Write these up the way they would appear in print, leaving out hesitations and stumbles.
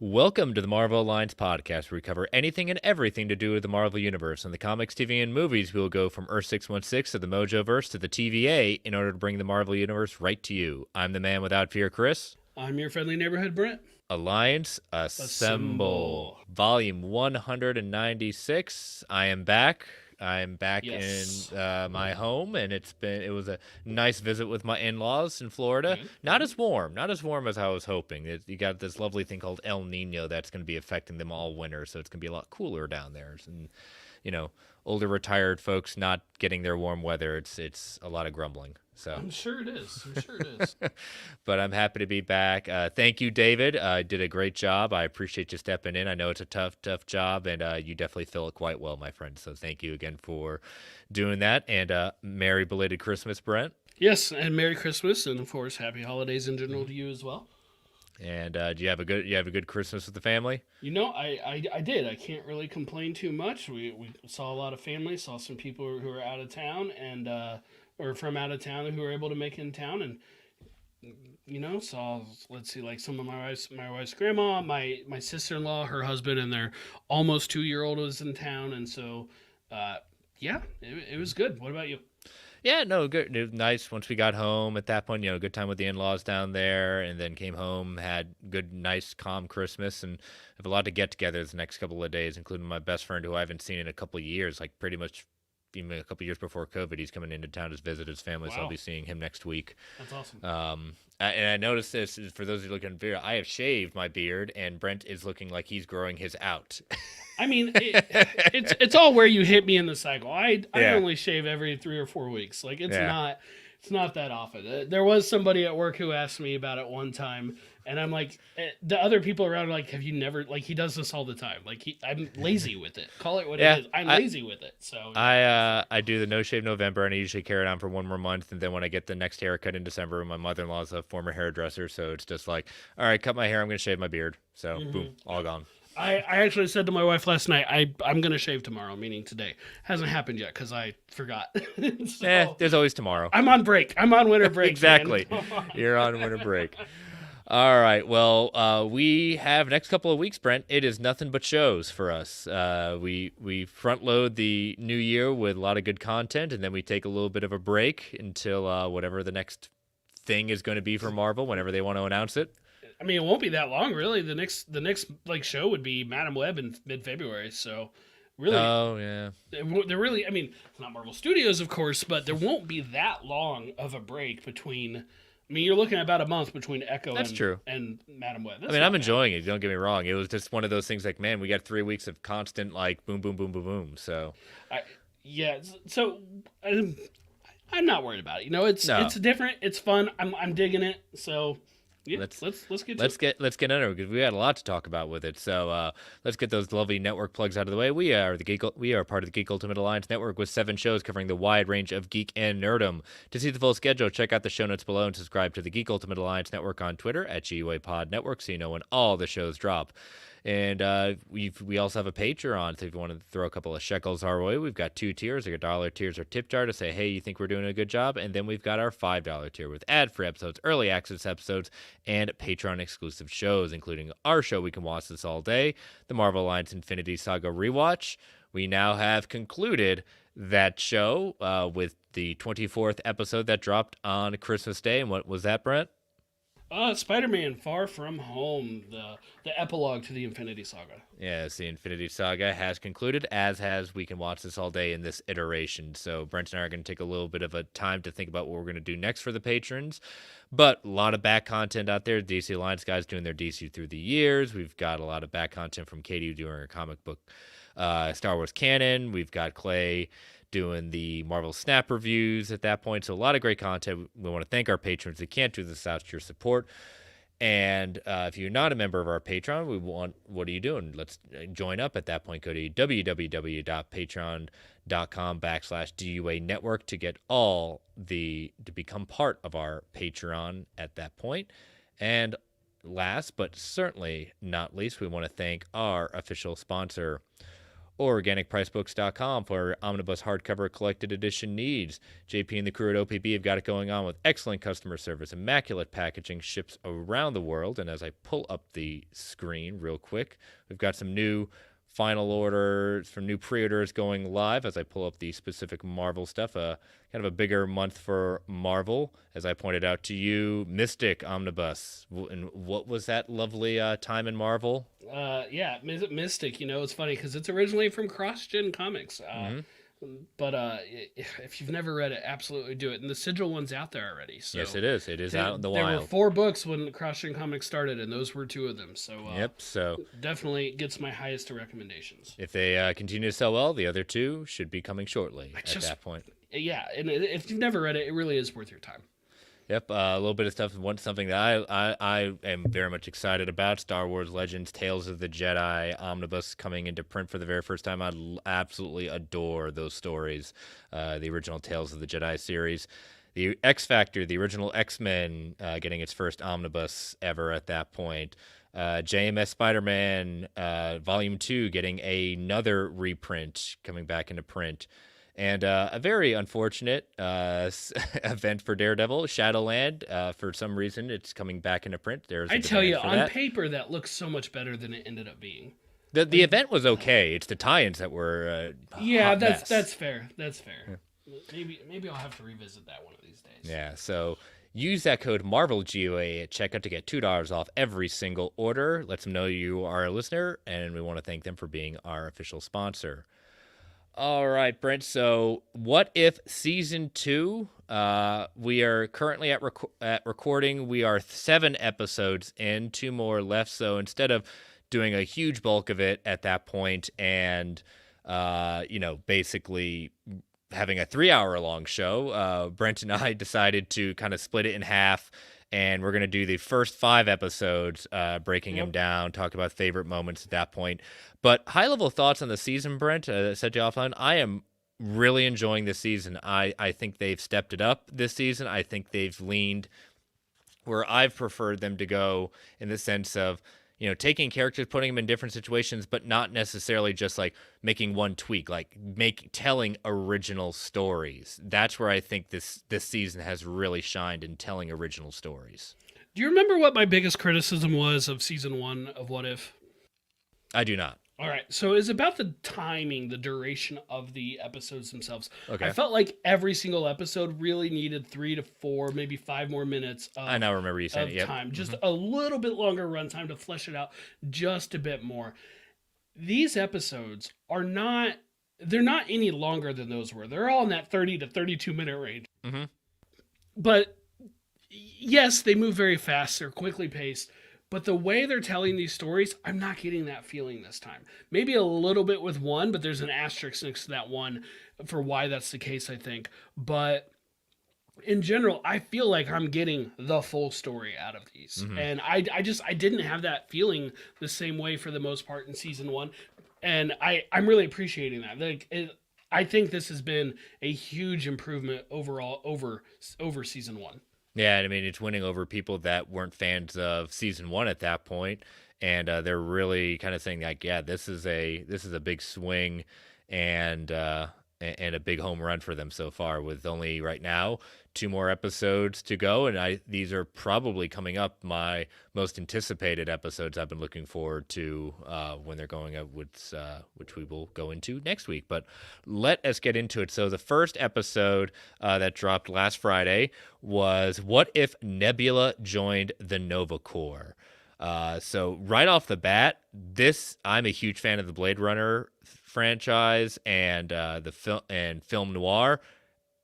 Welcome to the Marvel Alliance podcast, where we cover anything and everything to do with the Marvel Universe. In the comics, TV, and movies, we will go from Earth 616 to the Mojoverse to the TVA in order to bring the Marvel Universe right to you. I'm the man without fear, Chris. I'm your friendly neighborhood Brent. Alliance Assemble. Assemble. Volume 196. I am back. I'm back Yes. in my home, and it was a nice visit with my in-laws in Florida. Good. Not as warm as I was hoping. You got this lovely thing called El Nino that's going to be affecting them all winter, so it's going to be a lot cooler down there. And older retired folks not getting their warm weather, it's a lot of grumbling. So I'm sure it is. but I'm happy to be back. Thank you, David. Did a great job. I appreciate you stepping in. I know it's a tough job, and you definitely fill it quite well, my friend. So thank you again for doing that. And Merry belated Christmas, Brent. Yes, and Merry Christmas, and of course, Happy Holidays in general to you as well. And do you have a good Christmas with the family? I did. I can't really complain too much. We saw a lot of family, saw some people who were out of town and or from out of town who were able to make it in town, and saw, let's see, like some of my wife's grandma, my sister-in-law, her husband, and their almost 2-year-old was in town, and so yeah, it was good. What about you? Yeah, no, good. It was nice once we got home. At that point, good time with the in-laws down there, and then came home, had good, nice, calm Christmas, and have a lot to get together the next couple of days, including my best friend who I haven't seen in a couple of years, like pretty much even a couple of years before COVID. He's coming into town to visit his family, so I'll Wow, be seeing him next week. that's awesome. And I noticed this for those who look at the video. I have shaved my beard, and Brent is looking like he's growing his out. I mean, it's all where you hit me in the cycle. I Yeah, only shave every 3 or 4 weeks. Like yeah. it's not that often. There was somebody at work who asked me about it one time, and I'm like, the other people around are like, have you never, like, he does this all the time. Like, I'm lazy with it. Call it what Yeah, it is. I'm I lazy with it. So I do the no shave November, and I usually carry it on for one more month, and then when I get the next haircut in December, my mother-in-law is a former hairdresser, so it's just like, all right, cut my hair, I'm gonna shave my beard. So boom, Mhm. all gone. I actually said to my wife last night, I'm gonna shave tomorrow, meaning today. Hasn't happened yet because I forgot. So There's always tomorrow. I'm on break. I'm on winter break. Man. Exactly. You're on winter break. All right. Well, we have next couple of weeks, Brent. It is nothing but shows for us. We front load the new year with a lot of good content, and then we take a little bit of a break until whatever the next thing is going to be for Marvel, whenever they want to announce it. I mean, it won't be that long, really. The next like show would be Madam Web in mid-February. So, really, Oh yeah, they're really. I mean, it's not Marvel Studios, of course, but there won't be that long of a break between. I mean, you're looking at about a month between Echo that's true. and Madam Web. I That's mean, I'm not bad. enjoying it. Don't get me wrong. It was just one of those things like, man, we got 3 weeks of constant like boom, boom, boom, boom, boom. So I, yeah. So I'm not worried about it. no, It's different. It's fun. I'm digging it. So yeah, let's let's get to let's it. get into it because we had a lot to talk about with it. So let's get those lovely network plugs out of the way. We are part of the Geek Ultimate Alliance network with 7 shows covering the wide range of geek and nerdom. To see the full schedule, check out the show notes below and subscribe to the Geek Ultimate Alliance network on Twitter at GUA Pod Network so you know when all the shows drop. And we also have a Patreon, so if you want to throw a couple of shekels our way, we've got 2 tiers. Like $1 tiers or tip jar to say, hey, you think we're doing a good job? And then we've got our $5 tier with ad-free episodes, early access episodes, and Patreon-exclusive shows, including our show, We Can Watch This All Day, the Marvel Alliance Infinity Saga Rewatch. We now have concluded that show with the 24th episode that dropped on Christmas Day. And what was that, Brent? Spider-Man: Far From Home, the epilogue to the Infinity Saga. Yes, the Infinity Saga has concluded, as has We Can Watch This All Day in this iteration. So Brent and I are going to take a little bit of a time to think about what we're going to do next for the patrons. But a lot of back content out there. DC Alliance guys doing their DC through the years. We've got a lot of back content from Katie doing her comic book Star Wars canon. We've got Clay doing the Marvel Snap reviews at that point. So a lot of great content. We want to thank our patrons. We can't do this without your support. And if you're not a member of our Patreon, what are you doing? Let's join up at that point. Go to www.patreon.com/DUA network to get to become part of our Patreon at that point. And last but certainly not least, we want to thank our official sponsor, or organicpricebooks.com for omnibus hardcover collected edition needs. JP and the crew at OPB have got it going on with excellent customer service, immaculate packaging, ships around the world. And as I pull up the screen real quick, we've got some new final orders from new pre-orders going live as I pull up the specific Marvel stuff. Kind of a bigger month for Marvel, as I pointed out to you. Mystic Omnibus. And what was that lovely time in Marvel? Yeah, Mystic. It's funny because it's originally from CrossGen Comics. But if you've never read it, absolutely do it. And the Sigil one's out there already. So Yes, it is. It is out in the wild. There were 4 books when CrossGen Comics started, and those were 2 of them. So yep. So definitely gets my highest of recommendations. If they continue to sell well, the other 2 should be coming shortly at that point. Yeah, and if you've never read it, it really is worth your time. Yep, a little bit of stuff. Something that I am very much excited about. Star Wars Legends, Tales of the Jedi Omnibus coming into print for the very first time. I absolutely adore those stories. The original Tales of the Jedi series. The X Factor, the original X-Men, getting its first omnibus ever at that point. JMS Spider-Man Volume 2 getting another reprint coming back into print. And a very unfortunate event for Daredevil, Shadowland. For some reason, it's coming back into print. I tell you, on paper, that looks so much better than it ended up being. The event was okay. It's the tie-ins that were that's fair. That's fair. Yeah. Maybe I'll have to revisit that one of these days. Yeah. So use that code MarvelGOA at checkout to get $2 off every single order. Lets them know you are a listener, and we want to thank them for being our official sponsor. All right, Brent. So, what if season 2? We are currently at recording. We are 7 episodes in, 2 more left. So instead of doing a huge bulk of it at that point, and basically having a 3-hour-long show, Brent and I decided to kind of split it in half. And we're going to do the first 5 episodes, breaking them down, talk about favorite moments at that point. But high-level thoughts on the season, Brent, said you offline. I am really enjoying this season. I think they've stepped it up this season. I think they've leaned where I've preferred them to go in the sense of, taking characters, putting them in different situations, but not necessarily just like making one tweak, like telling original stories. That's where I think this season has really shined in telling original stories. Do you remember what my biggest criticism was of season 1 of What If? I do not. All right, so it's about the timing, the duration of the episodes themselves. Okay. I felt like every single episode really needed 3 to 4, maybe 5 more minutes of, I now remember you saying it, time. Just a little bit longer runtime to flesh it out just a bit more. These episodes they're not any longer than those were. They're all in that 30 to 32 minute range. Mm-hmm. But yes, they move very fast. They're quickly paced. But the way they're telling these stories, I'm not getting that feeling this time. Maybe a little bit with 1, but there's an asterisk next to that 1 for why that's the case, I think. But in general, I feel like I'm getting the full story out of these. Mm-hmm. And I didn't have that feeling the same way for the most part in season 1. And I'm really appreciating that. I think this has been a huge improvement overall over season 1. Yeah, I mean, it's winning over people that weren't fans of season 1 at that point, and they're really kind of saying like, yeah, this is a big swing and a big home run for them so far. With only right now 2 more episodes to go, and these are probably coming up my most anticipated episodes I've been looking forward to when they're going up, which we will go into next week. But let us get into it. So the first episode that dropped last Friday was What If Nebula Joined the Nova Corps? So right off the bat, I'm a huge fan of the Blade Runner franchise and the film noir.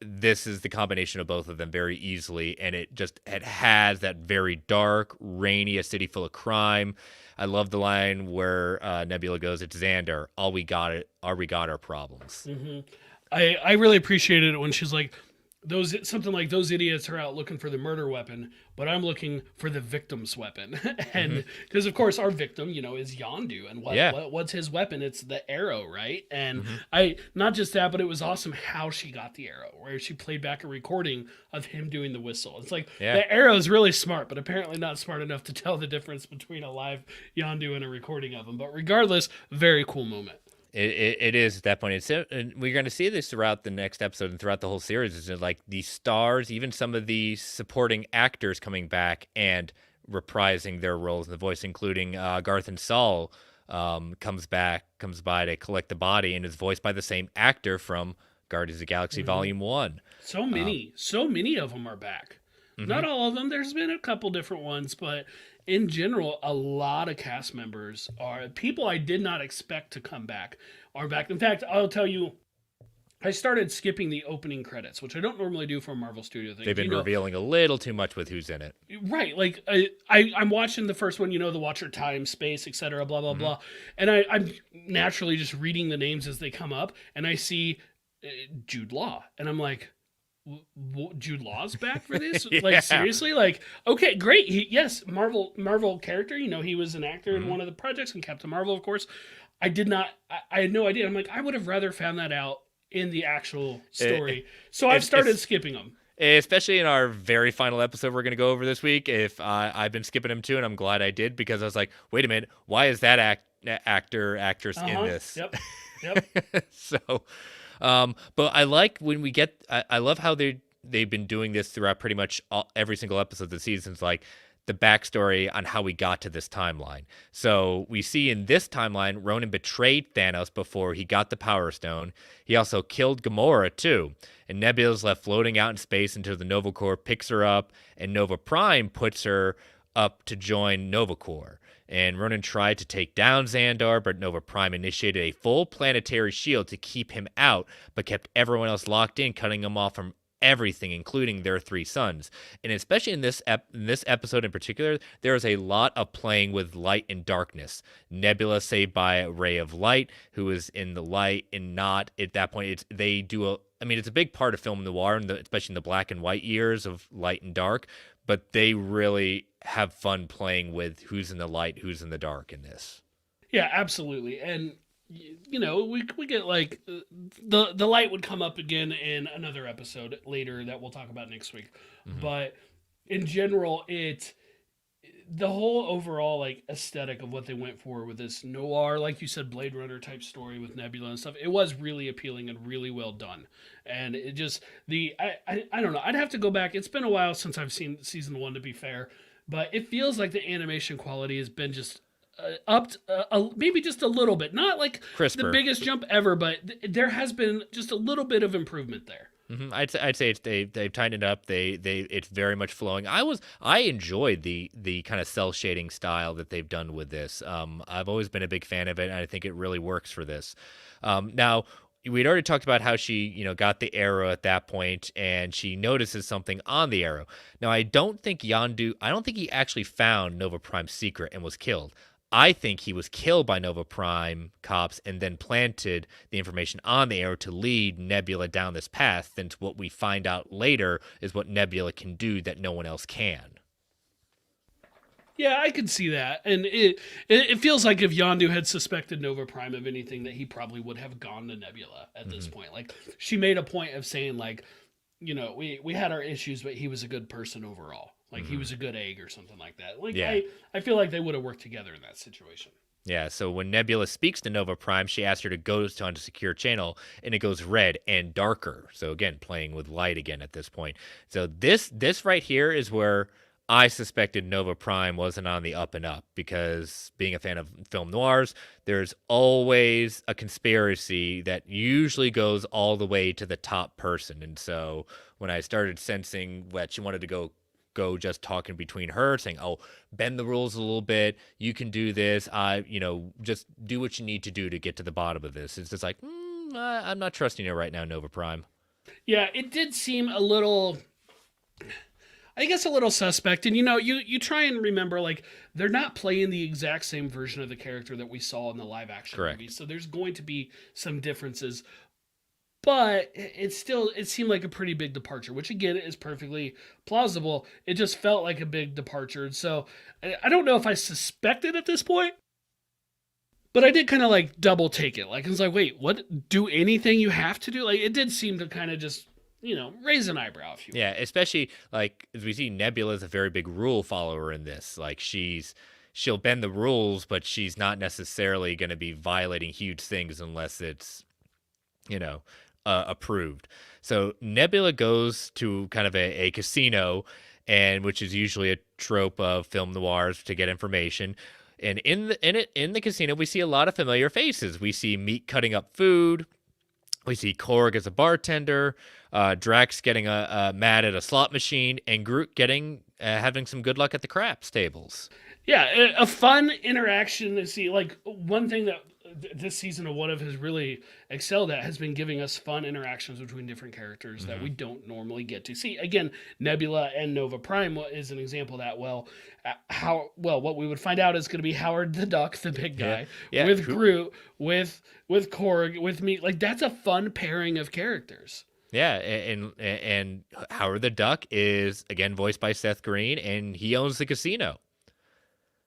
This is the combination of both of them very easily, and it has that very dark, rainy, a city full of crime. I love the line where Nebula goes, "It's Xander. All we got are problems." Mm-hmm. I really appreciated it when she's like, something like those idiots are out looking for the murder weapon, but I'm looking for the victim's weapon. And because of course our victim, is Yondu, and what's his weapon? It's the arrow, right? And not just that, but it was awesome how she got the arrow, where she played back a recording of him doing the whistle. It's like the arrow is really smart, but apparently not smart enough to tell the difference between a live Yondu and a recording of him. But regardless, very cool moment. It is at that point. And we're going to see this throughout the next episode and throughout the whole series. Is like the stars, even some of the supporting actors coming back and reprising their roles in the voice, including Garth and Saul comes by to collect the body and is voiced by the same actor from Guardians of the Galaxy Volume 1. So many of them are back. Not all of them. There's been a couple different ones, but in general, a lot of cast members are people I did not expect to come back are back. In fact, I'll tell you, I started skipping the opening credits, which I don't normally do for a Marvel Studio thing. They've been revealing a little too much with who's in it. Right. Like, I'm watching the first one, the Watcher time, space, etc., blah, blah, blah. And I'm naturally just reading the names as they come up, and I see Jude Law. And I'm like, Jude Law's back for this? Yeah. Like, seriously? Like, okay, great. Yes, Marvel character. He was an actor in one of the projects, and Captain Marvel, of course. I had no idea. I'm like, I would have rather found that out in the actual story. So I've started skipping them. Especially in our very final episode we're going to go over this week. If I've been skipping them too, and I'm glad I did, because I was like, wait a minute, why is that actress in this? Yep. So, but I like when we get, I love how they've been doing this throughout pretty much every single episode of the seasons, like the backstory on how we got to this timeline. So we see in this timeline, Ronan betrayed Thanos before he got the Power Stone. He also killed Gamora too. And Nebula's left floating out in space until the Nova Corps picks her up, and Nova Prime puts her up to join Nova Corps. And Ronan tried to take down Xandar, but Nova Prime initiated a full planetary shield to keep him out, but kept everyone else locked in, cutting him off from everything, including their 3 sons. And especially in this episode in particular, there is a lot of playing with light and darkness. Nebula saved by a ray of light, who is in the light and not at that point. It's a big part of film noir, especially in the black and white years of light and dark, but they really have fun playing with who's in the light, who's in the dark in this. Yeah, absolutely. And we get like the light would come up again in another episode later that we'll talk about next week. But in general, the whole overall like aesthetic of what they went for with this noir, like you said, Blade Runner type story with Nebula and stuff, it was really appealing and really well done. And it just I don't know, I'd have to go back. It's been a while since I've seen season 1, to be fair, but it feels like the animation quality has been just upped maybe just a little bit, not like crisper, the biggest jump ever, but there has been just a little bit of improvement there. I'd say they've tightened it up. It's very much flowing. I enjoyed the kind of cell shading style that they've done with this. I've always been a big fan of it, and I think it really works for this. Now, we'd already talked about how she, got the arrow at that point, and she notices something on the arrow. Now, I don't think he actually found Nova Prime's secret and was killed. I think he was killed by Nova Prime cops and then planted the information on the arrow to lead Nebula down this path, since what we find out later is what Nebula can do that no one else can. Yeah, I could see that. And it feels like if Yondu had suspected Nova Prime of anything, that he probably would have gone to Nebula at this point. Like, she made a point of saying, like, we had our issues, but he was a good person overall. Like, he was a good egg or something like that. Like, yeah. I feel like they would have worked together in that situation. Yeah, so when Nebula speaks to Nova Prime, she asks her to go to a secure channel, and it goes red and darker. So again, playing with light again at this point. So this right here is where I suspected Nova Prime wasn't on the up and up, because being a fan of film noirs, there's always a conspiracy that usually goes all the way to the top person. And so when I started sensing that she wanted to go just talking between her, saying, oh, bend the rules a little bit, you can do this, just do what you need to do to get to the bottom of this. It's just like, I'm not trusting you right now, Nova Prime. Yeah, it did seem a little, I guess, a little suspect. And, you try and remember, like, they're not playing the exact same version of the character that we saw in the live action movie. So there's going to be some differences. But it seemed like a pretty big departure, which again is perfectly plausible. It just felt like a big departure. So I don't know if I suspected at this point, but I did kind of like double take it. Like, I was like, wait, what? Do anything you have to do? Like, it did seem to kind of just, raise an eyebrow, if you will. Yeah, especially like as we see, Nebula is a very big rule follower in this. Like, she's she'll bend the rules, but she's not necessarily going to be violating huge things unless it's, you know, approved. So Nebula goes to kind of a casino, and which is usually a trope of film noirs to get information. And in the casino, we see a lot of familiar faces. We see Meek cutting up food. We see Korg as a bartender, Drax getting mad at a slot machine, and Groot getting having some good luck at the craps tables. Yeah, a fun interaction to see. Like one thing that this season of What If has really excelled at has been giving us fun interactions between different characters that we don't normally get to see. Again, Nebula and Nova Prime is an example of that. What we would find out is going to be Howard the Duck, the big guy, with Groot, with Korg, with me. Like that's a fun pairing of characters. Yeah, and Howard the Duck is again voiced by Seth Green, and he owns the casino.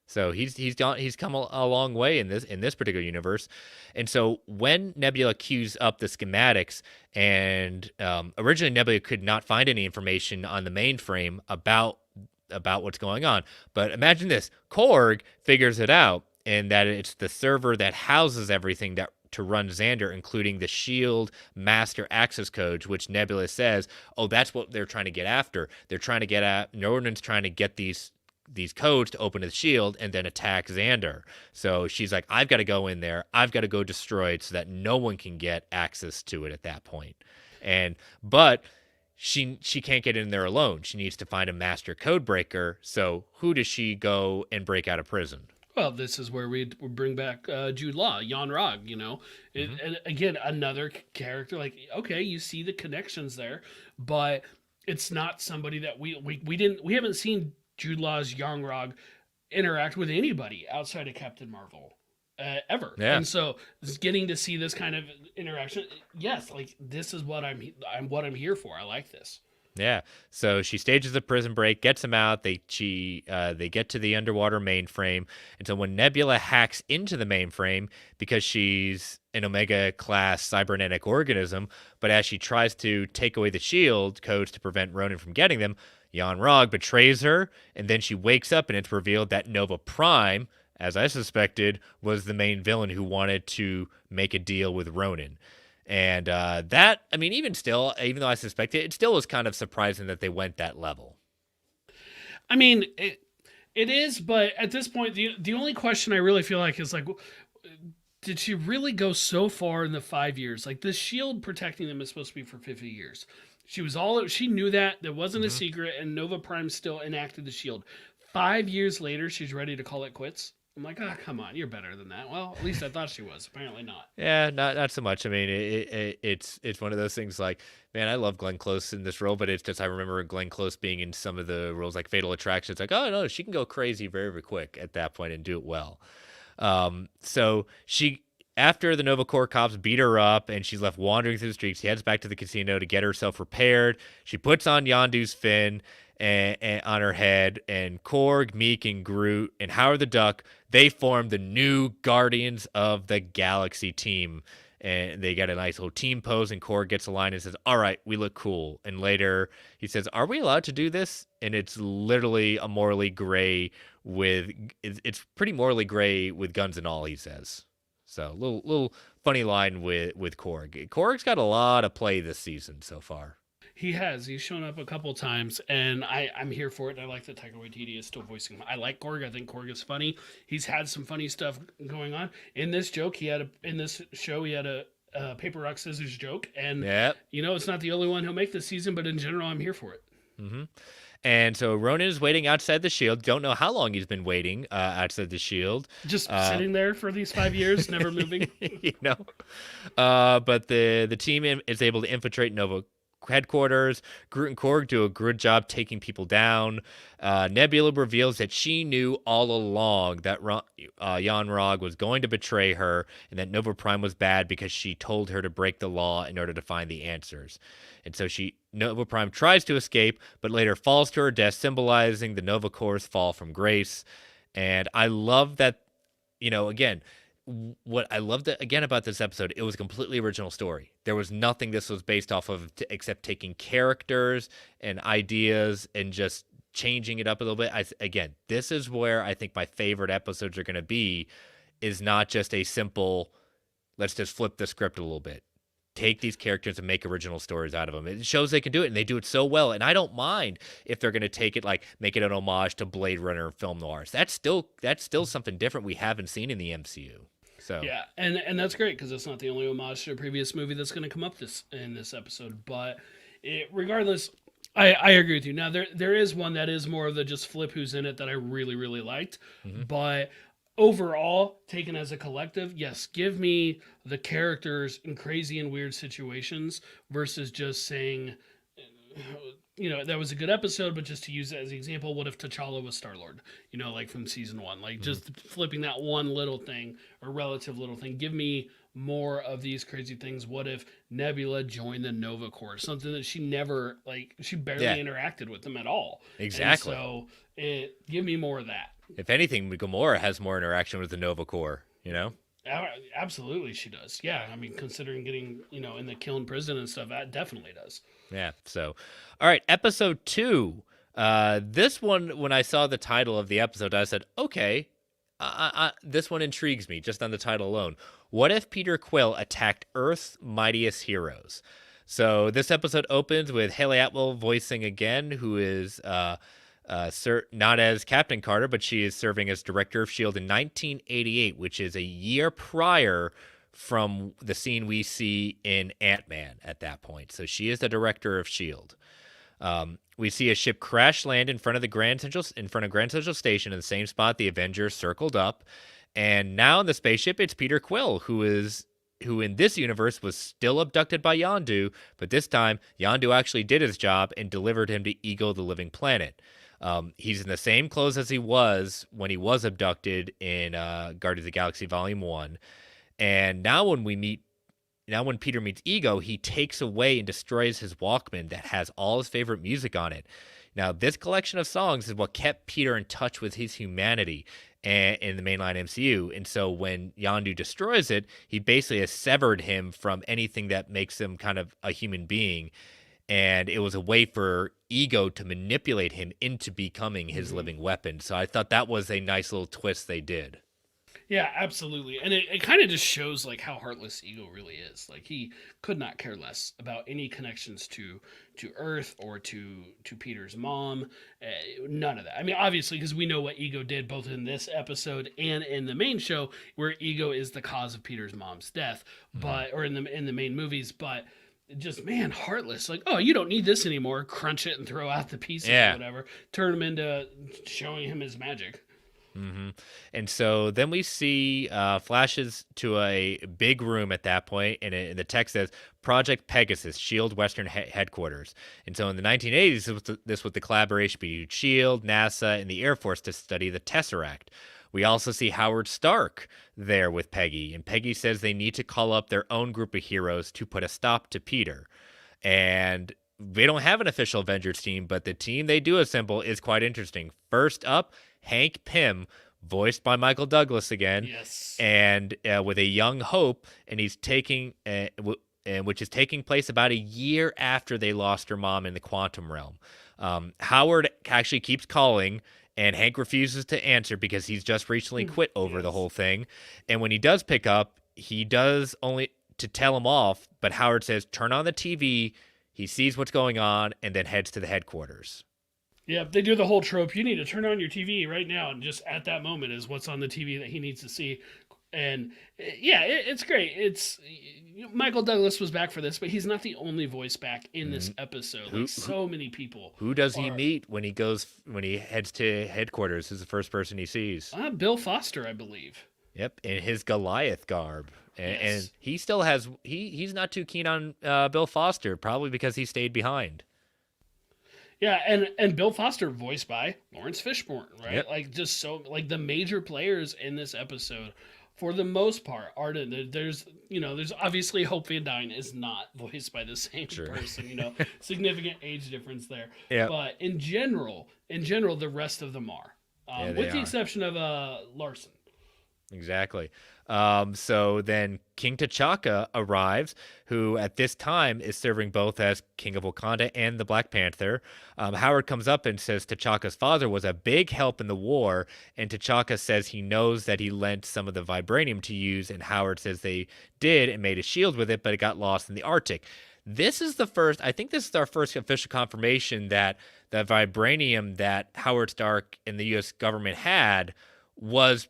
So he's come a long way in this particular universe. And so when Nebula cues up the schematics, and originally Nebula could not find any information on the mainframe about what's going on. But imagine this: Korg figures it out, and that it's the server that houses everything that to run Xander, including the Shield master access codes, which Nebula says, oh, that's what they're trying to get after. They're trying to get at Norton's trying to get these codes to open the shield and then attack Xander. So she's like, I've got to go in there. I've got to go destroy it so that no one can get access to it at that point. But she can't get in there alone. She needs to find a master code breaker. So who does she go and break out of prison? Well, this is where we bring back Jude Law, Jan Rog, and again, another character. Like, okay, you see the connections there, but it's not somebody that we haven't seen Jude Law's Jan Rog interact with anybody outside of Captain Marvel ever. Yeah. And so getting to see this kind of interaction, yes, like this is what I'm here for. I like this. Yeah. So she stages a prison break, gets him out. They get to the underwater mainframe. And so when Nebula hacks into the mainframe, because she's an Omega class cybernetic organism, but as she tries to take away the shield codes to prevent Ronan from getting them, Jan Rog betrays her, and then she wakes up and it's revealed that Nova Prime, as I suspected, was the main villain who wanted to make a deal with Ronan. And that, I mean, even though I suspect it, it still was kind of surprising that they went that level. I mean, it is, but at this point, the only question I really feel like is like, did she really go so far in the 5 years? Like the shield protecting them is supposed to be for 50 years. She knew that wasn't a secret, and Nova Prime still enacted the shield. 5 years later, she's ready to call it quits. I'm like, come on, you're better than that. Well, at least I thought she was. Apparently not. Yeah, not so much. I mean, it's one of those things like, man, I love Glenn Close in this role, but it's just I remember Glenn Close being in some of the roles like Fatal Attraction. It's like, oh no, she can go crazy very, very quick at that point and do it well. So after the Nova Corps cops beat her up and she's left wandering through the streets, she heads back to the casino to get herself repaired. She puts on Yondu's fin and on her head, and Korg, Meek, and Groot, and Howard the Duck, they form the new Guardians of the Galaxy team. And they get a nice little team pose, and Korg gets a line and says, all right, we look cool. And later he says, are we allowed to do this? And it's literally it's pretty morally gray with guns and all, he says. So little funny line with Korg. Korg's got a lot of play this season so far. He has. He's shown up a couple times, and I'm here for it. I like that Taika Waititi is still voicing him. I like Korg. I think Korg is funny. He's had some funny stuff going on. In this show, he had a paper rock scissors joke, and it's not the only one he'll make this season. But in general, I'm here for it. Mm-hmm. And so Ronan is waiting outside the shield. Don't know how long he's been waiting outside the shield. Just sitting there for these 5 years, never moving. But the team is able to infiltrate Nova headquarters. Groot and Korg do a good job taking people down. Nebula reveals that she knew all along that Jan Rog was going to betray her, and that Nova Prime was bad because she told her to break the law in order to find the answers. And so Nova Prime tries to escape, but later falls to her death, symbolizing the Nova Corps' fall from grace. And I love that, again, what I loved again about this episode, it was a completely original story. There was nothing this was based off of except taking characters and ideas and just changing it up a little bit. Again, this is where I think my favorite episodes are going to be, is not just a simple, let's just flip the script a little bit. Take these characters and make original stories out of them. It shows they can do it, and they do it so well. And I don't mind if they're going to take it, like make it an homage to Blade Runner film noirs. That's still something different we haven't seen in the MCU. So Yeah, and that's great because it's not the only homage to a previous movie that's going to come up in this episode. But regardless, I agree with you. Now there is one that is more of the just flip who's in it that I really really liked, but overall, taken as a collective, yes, give me the characters in crazy and weird situations versus just saying, that was a good episode, but just to use it as an example, what if T'Challa was Star-Lord? Like from season 1, like just flipping that one little thing or relative little thing. Give me more of these crazy things. What if Nebula joined the Nova Corps? Something that she never, she barely interacted with them at all. Exactly. And so give me more of that. If anything, Gamora has more interaction with the Nova Corps, Absolutely, she does. Yeah, I mean, considering getting in the kiln prison and stuff, that definitely does. Yeah. So, all right, episode 2. This one, when I saw the title of the episode, I said, okay, this one intrigues me just on the title alone. What if Peter Quill attacked Earth's mightiest heroes? So this episode opens with Haley Atwell voicing again, who is not as Captain Carter, but she is serving as Director of S.H.I.E.L.D. in 1988, which is a year prior from the scene we see in Ant-Man at that point. So she is the Director of S.H.I.E.L.D. We see a ship crash land in front of Grand Central Station in the same spot the Avengers circled up. And now in the spaceship, it's Peter Quill, who in this universe was still abducted by Yondu, but this time Yondu actually did his job and delivered him to Ego, the Living Planet. He's in the same clothes as he was when he was abducted in Guardians of the Galaxy Volume 1. And now when Peter meets Ego, he takes away and destroys his Walkman that has all his favorite music on it. Now, this collection of songs is what kept Peter in touch with his humanity in the mainline MCU. And so when Yondu destroys it, he basically has severed him from anything that makes him kind of a human being. And it was a way for Ego to manipulate him into becoming his living weapon. So I thought that was a nice little twist they did. Yeah, absolutely. And it kind of just shows how heartless Ego really is. He could not care less about any connections to Earth or to Peter's mom. None of that. I mean, obviously, because we know what Ego did both in this episode and in the main show, where Ego is the cause of Peter's mom's death, or in the main movies, but just, man, heartless. Oh, you don't need this anymore. Crunch it and throw out the pieces or whatever. Turn him into showing him his magic. And so then we see flashes to a big room at that point, and the text says Project Pegasus, S.H.I.E.L.D. Western Headquarters. And so in the 1980s, this was the collaboration between S.H.I.E.L.D., NASA, and the Air Force to study the Tesseract. We also see Howard Stark there with Peggy, and Peggy says they need to call up their own group of heroes to put a stop to Peter. And they don't have an official Avengers team, but the team they do assemble is quite interesting. First up, Hank Pym, voiced by Michael Douglas again, yes, and with a young Hope, and he's which is taking place about a year after they lost her mom in the quantum realm. Howard actually keeps calling, and Hank refuses to answer because he's just recently quit over the whole thing. And when he does pick up, he does only to tell him off, but Howard says, turn on the TV. He sees what's going on and then heads to the headquarters. Yeah, they do the whole trope. You need to turn on your TV right now, and just at that moment is what's on the TV that he needs to see. And yeah, it's great. It's Michael Douglas was back for this, but he's not the only voice back in this episode. So many people. Who does he meet when he heads to headquarters? Who's the first person he sees? Bill Foster, I believe. Yep, in his Goliath garb. And he still has he's not too keen on Bill Foster, probably because he stayed behind. Yeah, and Bill Foster voiced by Lawrence Fishburne, right? Yep. Just so the major players in this episode, for the most part, are there's obviously Hope Van Dyne is not voiced by the same person, significant age difference there. Yep. But in general, the rest of them are, with the exception of Larson. Exactly. So then King T'Chaka arrives, who at this time is serving both as King of Wakanda and the Black Panther. Howard comes up and says T'Chaka's father was a big help in the war, and T'Chaka says he knows that he lent some of the vibranium to use, and Howard says they did and made a shield with it, but it got lost in the Arctic. This is the first, I think this is our first official confirmation that the vibranium that Howard Stark and the U.S. government had was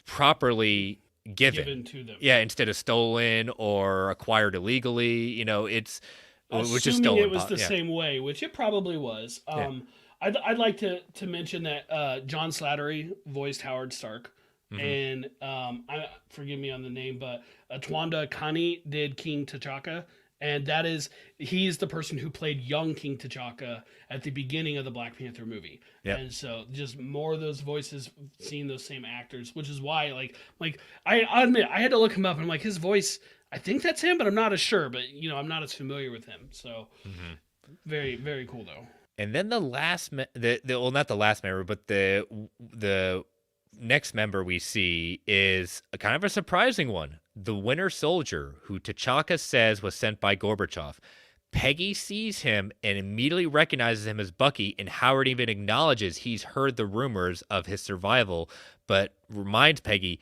properly given. Given to them. Yeah, instead of stolen or acquired illegally, which is Assuming it stolen. was the Yeah. same way, which it probably was. Yeah. I'd like to mention that John Slattery voiced Howard Stark, Hmm. and forgive me on the name, but Twanda Kani did King T'Chaka, and he's the person who played young King T'Chaka at the beginning of the Black Panther movie. Yep. And so just more of those voices, seeing those same actors, which is why I admit I had to look him up and I'm like his voice. I think that's him, but I'm not as sure. But I'm not as familiar with him. So very, very cool though. And then the last, well, not the last member, but the next member we see is a kind of a surprising one. The Winter Soldier, who T'Chaka says was sent by Gorbachev. Peggy sees him and immediately recognizes him as Bucky, and Howard even acknowledges he's heard the rumors of his survival, but reminds Peggy,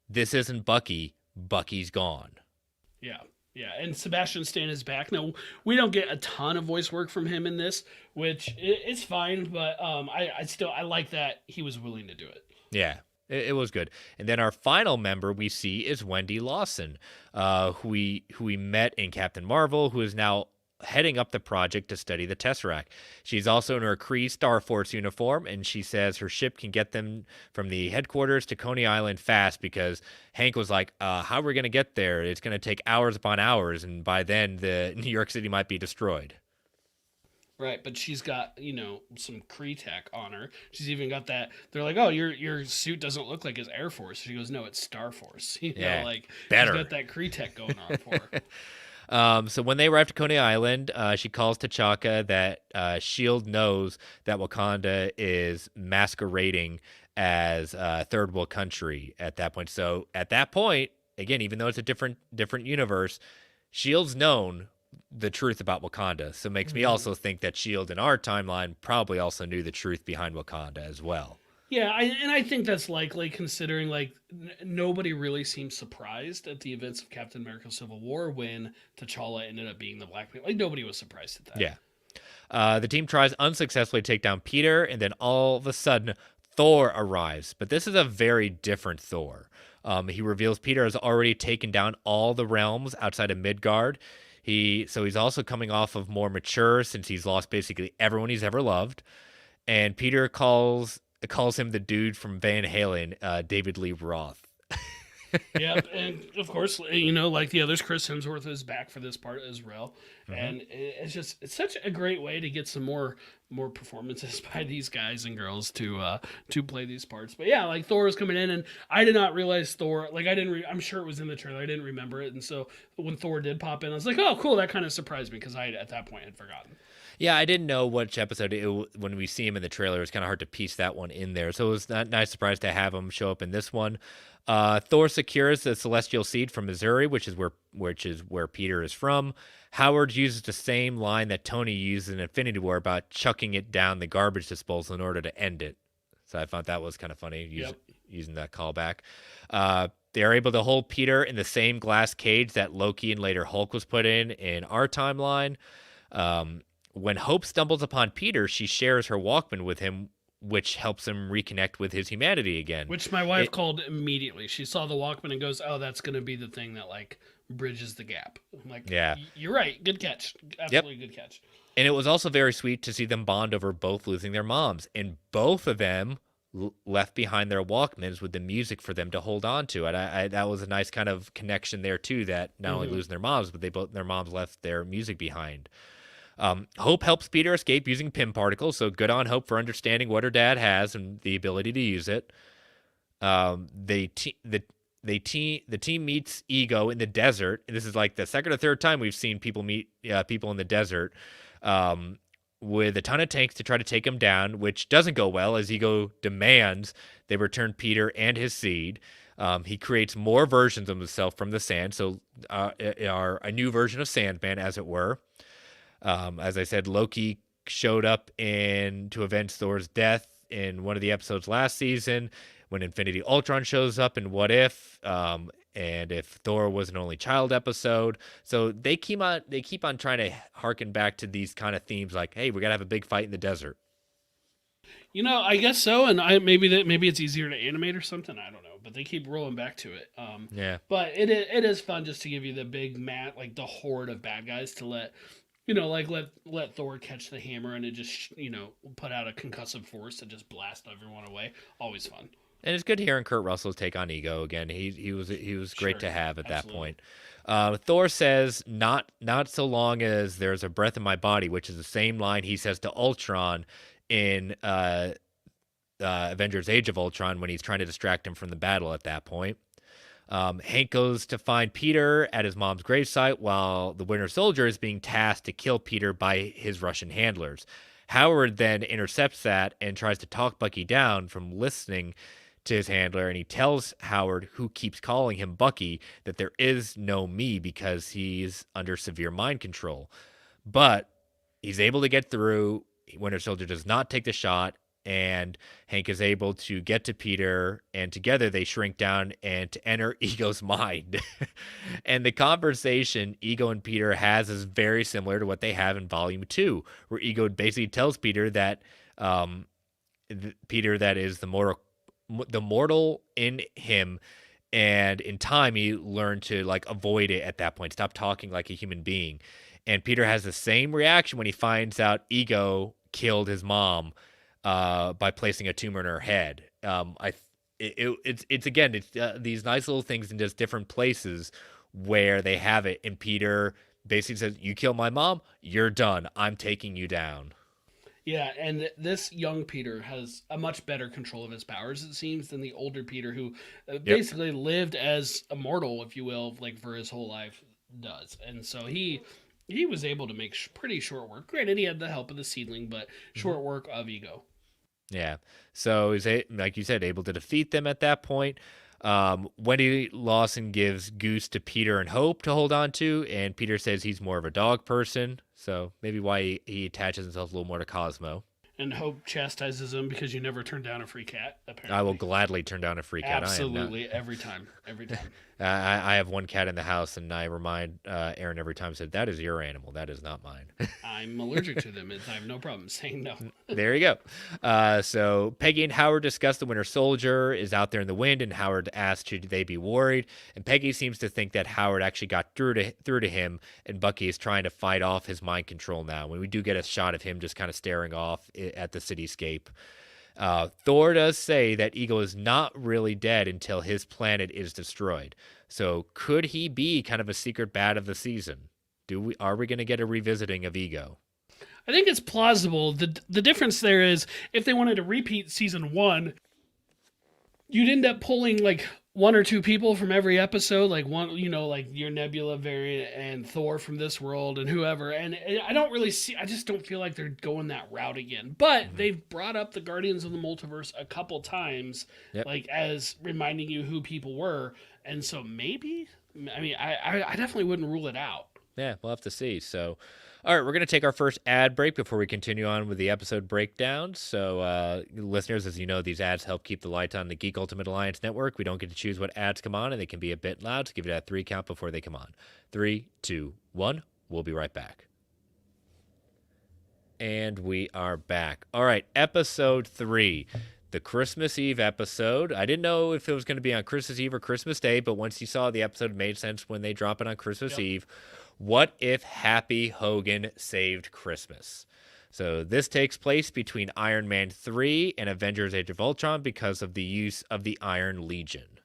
this isn't Bucky. Bucky's gone. Yeah. Yeah, and Sebastian Stan is back. Now we don't get a ton of voice work from him in this, which is fine. But I like that he was willing to do it. Yeah, it was good. And then our final member we see is Wendy Lawson, who we met in Captain Marvel, who is now heading up the project to study the Tesseract. She's also in her Kree Star Force uniform, and she says her ship can get them from the headquarters to Coney Island fast because Hank was like, how are we going to get there? It's going to take hours upon hours, and by then the New York City might be destroyed. Right, but she's got some Kree tech on her. She's even got that. They're like, "Oh, your suit doesn't look like it's Air Force." She goes, "No, it's Star Force." Yeah, Like better. she's got that Kree tech going on for her. So when they arrive to Coney Island, she calls T'Chaka that Shield knows that Wakanda is masquerading as a third world country at that point. So at that point, again, even though it's a different universe, Shield's known the truth about Wakanda. So it makes me Mhm. also think that Shield in our timeline probably also knew the truth behind Wakanda as well. Yeah, I think that's likely considering nobody really seemed surprised at the events of Captain America: Civil War when T'Challa ended up being the Black Panther. Like nobody was surprised at that. Yeah. The team tries unsuccessfully to take down Peter, and then all of a sudden, Thor arrives. But this is a very different Thor. He reveals Peter has already taken down all the realms outside of Midgard. He's also coming off of more mature since he's lost basically everyone he's ever loved. And Peter calls him the dude from Van Halen, David Lee Roth. Yep, and of course, like the others, Chris Hemsworth is back for this part as well, and it's such a great way to get some more performances by these guys and girls to play these parts. But yeah, like Thor was coming in, and I did not realize Thor. Like I didn't. I'm sure it was in the trailer. I didn't remember it, and so when Thor did pop in, I was like, oh, cool. That kind of surprised me because I at that point had forgotten. Yeah, I didn't know which episode when we see him in the trailer. It's kind of hard to piece that one in there. So it was not nice surprise to have him show up in this one. Thor secures the celestial seed from Missouri, which is where Peter is from. Howard uses the same line that Tony used in Infinity War about chucking it down the garbage disposal in order to end it. So I thought that was kind of funny Yep. using that callback. They are able to hold Peter in the same glass cage that Loki and later Hulk was put in our timeline. When Hope stumbles upon Peter, she shares her Walkman with him, which helps him reconnect with his humanity again. Which my wife called immediately. She saw the Walkman and goes, "Oh, that's going to be the thing that bridges the gap." I'm like, Yeah. You're right. Good catch. Absolutely good catch." And it was also very sweet to see them bond over both losing their moms. And both of them left behind their Walkmans with the music for them to hold on to. And I that was a nice kind of connection there, too, that not only losing their moms, but their moms left their music behind. Hope helps Peter escape using Pym particles, so good on Hope for understanding what her dad has and the ability to use it. The team meets Ego in the desert. And this is like the second or third time we've seen people meet people in the desert. with a ton of tanks to try to take him down, which doesn't go well as Ego demands they return Peter and his seed. He creates more versions of himself from the sand, so are a new version of Sandman, as it were. As I said, Loki showed up to avenge Thor's death in one of the episodes last season when Infinity Ultron shows up in What If, and if Thor was an only child episode. So they keep on trying to harken back to these kind of themes like, hey, we got to have a big fight in the desert. I guess so, and maybe it's easier to animate or something. I don't know, but they keep rolling back to it. Yeah. But it is fun just to give you the big like the horde of bad guys to let Thor catch the hammer and it just put out a concussive force to just blast everyone away. Always fun. And it's good hearing Kurt Russell's take on Ego again. He was great to have at that point. Thor says, not so long as there's a breath in my body, which is the same line he says to Ultron in Avengers: Age of Ultron when he's trying to distract him from the battle at that point. Hank goes to find Peter at his mom's gravesite while the Winter Soldier is being tasked to kill Peter by his Russian handlers. Howard then intercepts that and tries to talk Bucky down from listening to his handler, and he tells Howard, who keeps calling him Bucky, that there is no me because he's under severe mind control. But he's able to get through. Winter Soldier does not take the shot, and Hank is able to get to Peter, and together they shrink down and to enter Ego's mind. And the conversation Ego and Peter has is very similar to what they have in Volume 2, where Ego basically tells Peter that Peter that is the mortal in him, and in time he learned to like avoid it at that point, stop talking like a human being. And Peter has the same reaction when he finds out Ego killed his mom by placing a tumor in her head. It's these nice little things in just different places where they have it. And Peter basically says, "You kill my mom, you're done. I'm taking you down." Yeah, and this young Peter has a much better control of his powers, it seems, than the older Peter, who Yep. basically lived as a mortal, if you will, like for his whole life does. And so he was able to make pretty short work. Granted, he had the help of the seedling, but short work of Ego. Yeah. So like you said, able to defeat them at that point. Wendy Lawson gives Goose to Peter and Hope to hold on to, and Peter says he's more of a dog person, so maybe why he attaches himself a little more to Cosmo. And Hope chastises him because you never turn down a free cat, I will apparently. gladly turn down a free cat. Absolutely, every time. Every time. I have one cat in the house, and I remind Aaron every time. Said that is your animal. That is not mine. I'm allergic to them. I have no problem saying no. There you go. So Peggy and Howard discuss the Winter Soldier is out there in the wind, and Howard asks, should they be worried? And Peggy seems to think that Howard actually got through to him, and Bucky is trying to fight off his mind control now. When we do get a shot of him just kind of staring off at the cityscape. Thor does say that Ego is not really dead until his planet is destroyed. So could he be kind of a secret bad of the season? Are we going to get a revisiting of Ego? I think it's plausible. The difference there is if they wanted to repeat season 1, you'd end up pulling like one or two people from every episode, like one, like your Nebula variant and Thor from this world and whoever. And I just don't feel like they're going that route again. But they've brought up the Guardians of the Multiverse a couple times, Yep. like as reminding you who people were. And so maybe, I mean, I definitely wouldn't rule it out. Yeah, we'll have to see. So, all right, we're going to take our first ad break before we continue on with the episode breakdown. So, listeners, as you know, these ads help keep the lights on the Geek Ultimate Alliance network. We don't get to choose what ads come on, and they can be a bit loud, so give it a 3 count before they come on. 3, 2, 1. We'll be right back. And we are back. All right, episode 3. The Christmas Eve episode. I didn't know if it was going to be on Christmas Eve or Christmas Day, but once you saw the episode, it made sense when they drop it on Christmas Eve. What if Happy Hogan saved Christmas? So this takes place between Iron Man 3 and Avengers: Age of Ultron because of the use of the Iron Legion.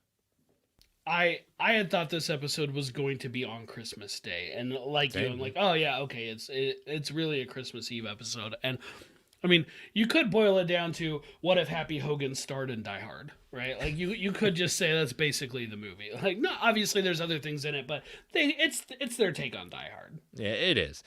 I had thought this episode was going to be on Christmas Day, and like Same. I'm like, oh yeah, okay, it's really a Christmas Eve episode, and I mean, you could boil it down to what if Happy Hogan starred in Die Hard, right? Like you could just say that's basically the movie. Like, no, obviously there's other things in it, but it's their take on Die Hard. Yeah, it is.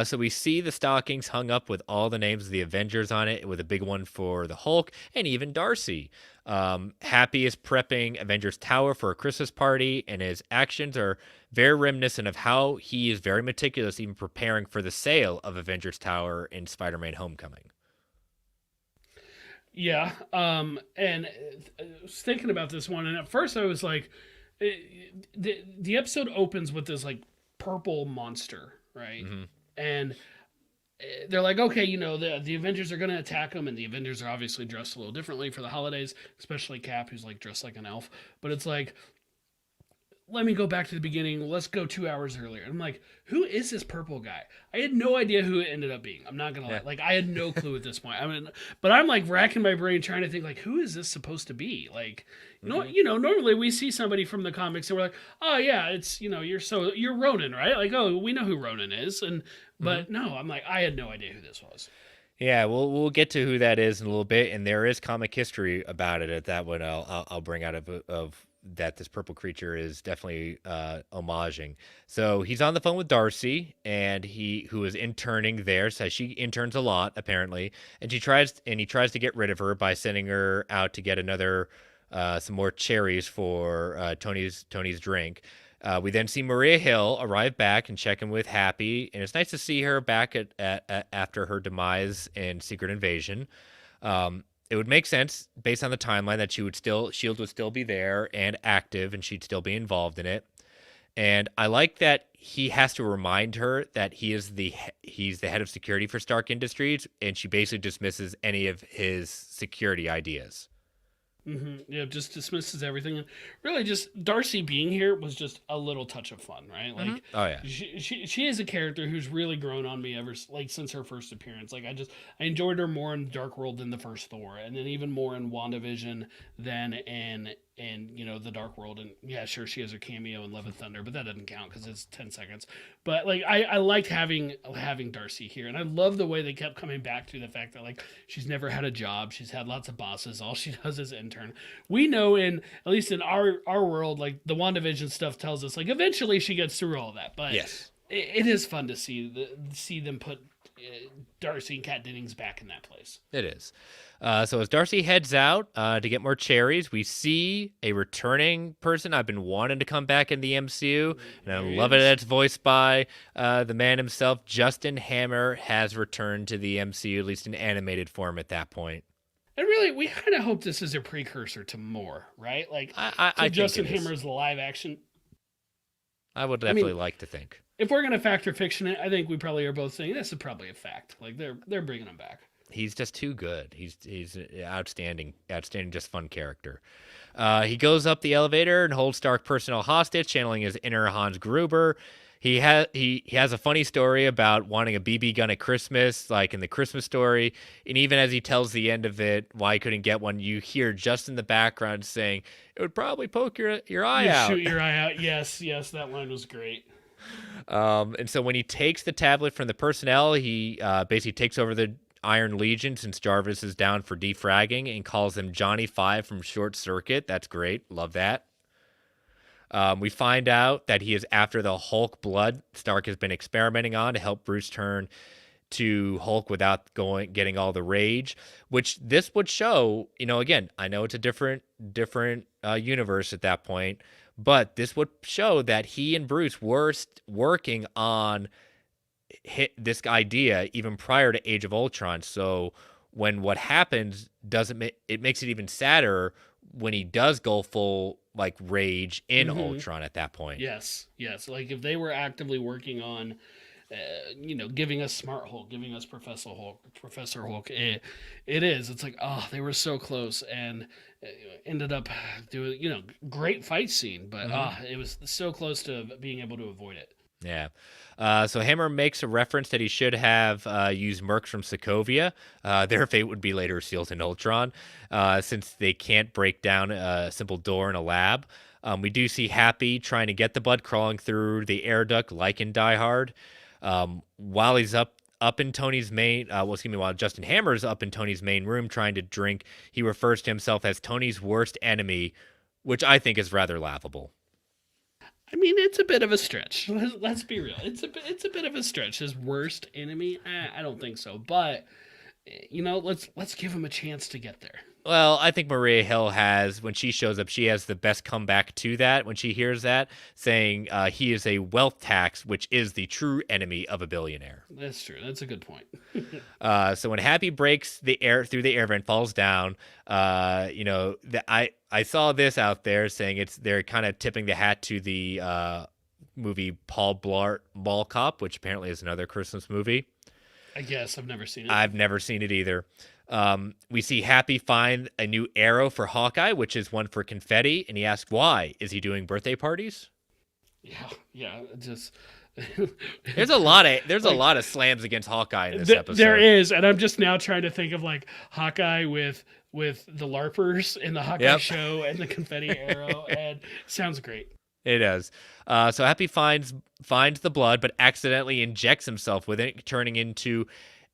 So we see the stockings hung up with all the names of the Avengers on it, with a big one for the Hulk and even Darcy. Happy is prepping Avengers Tower for a Christmas party, and his actions are very reminiscent of how he is very meticulous, even preparing for the sale of Avengers Tower in Spider-Man: Homecoming. Yeah. And I was thinking about this one, and at first I was like, the episode opens with this like purple monster, right? Hmm. And they're like, okay, the Avengers are going to attack them, and the Avengers are obviously dressed a little differently for the holidays, especially Cap, who's like dressed like an elf. But it's like, let me go back to the beginning. Let's go 2 hours earlier. I'm like, who is this purple guy? I had no idea who it ended up being. I'm not gonna lie. Yeah. Like, I had no clue at this point. I mean, but I'm like racking my brain trying to think like, who is this supposed to be? Like, Hmm. normally we see somebody from the comics and we're like, oh yeah, it's you're Ronan, right? Like, oh, we know who Ronan is, and Hmm. but no, I'm like, I had no idea who this was. Yeah, we'll get to who that is in a little bit, and there is comic history about it. At that one, I'll bring out of that this purple creature is definitely homaging. So he's on the phone with Darcy, and he who is interning there says she interns a lot apparently, and he tries to get rid of her by sending her out to get another some more cherries for Tony's drink. We then see Maria Hill arrive back and check in with Happy, and it's nice to see her back at after her demise in Secret Invasion. It would make sense based on the timeline that Shield would still be there and active, and she'd still be involved in it. And I like that he has to remind her that he's the head of security for Stark Industries, and she basically dismisses any of his security ideas. Yeah, just dismisses everything, and really, just Darcy being here was just a little touch of fun, right? Hmm. Like, Oh yeah. she is a character who's really grown on me like since her first appearance. Like, I enjoyed her more in Dark World than the first Thor, and then even more in WandaVision than in the Dark World. And yeah, sure, she has her cameo in Love and Thunder, but that doesn't count because it's 10 seconds. But like, I liked having Darcy here, and I love the way they kept coming back to the fact that like she's never had a job, she's had lots of bosses, all she does is intern. We know in at least in our world, like the WandaVision stuff tells us, like eventually she gets through all that. But Yes. it is fun to see them put Darcy and Kat Dennings back in that place. It is. So as Darcy heads out to get more cherries, we see a returning person I've been wanting to come back in the MCU, and I There he love it that is. it's voiced by the man himself. Justin Hammer has returned to the MCU, at least in animated form at that point. And really, we kind of hope this is a precursor to more, right? Like I to think Justin it is. Hammer's live action. I would I definitely mean, like to think. if we're gonna factor fiction in, I think we probably are both saying this is probably a fact. Like they're bringing him back. He's just too good. He's an outstanding, just fun character. He goes up the elevator and holds Stark personnel hostage, channeling his inner Hans Gruber. He has a funny story about wanting a BB gun at Christmas, like in the Christmas story. And even as he tells the end of it, why he couldn't get one, you hear just in the background saying, "It would probably poke your eye You shoot out." your eye out. Yes, yes, that line was great. And so when he takes the tablet from the personnel, he basically takes over the Iron Legion since Jarvis is down for defragging and calls him Johnny Five from Short Circuit. That's great. Love that. We find out that he is after the Hulk blood Stark has been experimenting on to help Bruce turn to Hulk without getting all the rage, which this would show, again, I know it's a different universe at that point, but this would show that he and Bruce were working on this idea even prior to Age of Ultron. So when what happens doesn't it makes it even sadder when he does go full like rage in Mm-hmm. Ultron at that point. Yes, yes. Like if they were actively working on, giving us Smart Hulk, giving us Professor Hulk, it is. It's like, oh, they were so close and uh, ended up doing, great fight scene, but Hmm. it was so close to being able to avoid it. Yeah. So Hammer makes a reference that he should have used Mercs from Sokovia. Their fate would be later sealed in Ultron, since they can't break down a simple door in a lab. We do see Happy trying to get the blood crawling through the air duct like in Die Hard. While he's up up in Tony's main, while Justin Hammer's up in Tony's main room trying to drink, he refers to himself as Tony's worst enemy, which I think is rather laughable. I mean, it's a bit of a stretch. Let's be real. It's a bit of a stretch. His worst enemy? I don't think so. But let's give him a chance to get there. Well, I think Maria Hill when she shows up, she has the best comeback to that when she hears that, saying he is a wealth tax, which is the true enemy of a billionaire. That's true. That's a good point. So when Happy breaks the air through the air vent, falls down, I saw this out there saying they're kind of tipping the hat to the movie Paul Blart Mall Cop, which apparently is another Christmas movie. I guess I've never seen it. I've never seen it either. We see Happy find a new arrow for Hawkeye, which is one for confetti, and he asks why. Is he doing birthday parties? Yeah, just there's a lot of slams against Hawkeye in this episode. There is, and I'm just now trying to think of like Hawkeye with the LARPers in the Hawkeye show and the confetti arrow, and sounds great. It does. So Happy finds the blood, but accidentally injects himself with it, turning into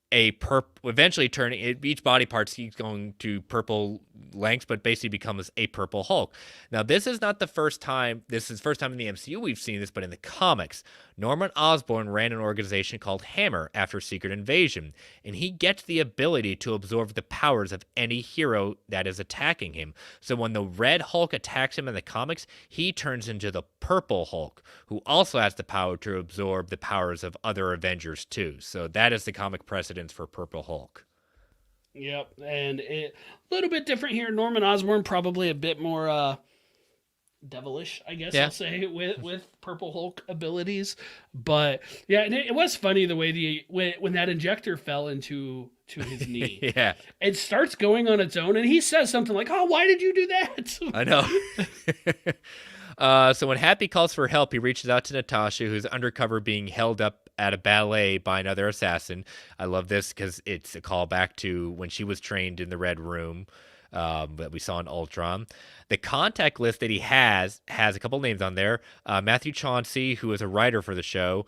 eventually turning each body part keeps going to purple lengths, but basically becomes a purple Hulk. Now, this is not the first time. This is the first time in the MCU we've seen this, but in the comics, Norman Osborn ran an organization called Hammer after Secret Invasion, and he gets the ability to absorb the powers of any hero that is attacking him. So when the Red Hulk attacks him in the comics, he turns into the Purple Hulk, who also has the power to absorb the powers of other Avengers too. So that is the comic precedence for Purple Hulk. Yep, and a little bit different here. Norman Osborn probably a bit more devilish, I guess I'll say, with Purple Hulk abilities. But yeah, and it was funny the way when that injector fell into his knee. Yeah, it starts going on its own, and he says something like, "Oh, why did you do that?" I know. So when Happy calls for help, he reaches out to Natasha, who's undercover being held up at a ballet by another assassin. I love this because it's a callback to when she was trained in the Red Room that we saw in Ultron. The contact list that he has a couple names on there. Matthew Chauncey, who is a writer for the show.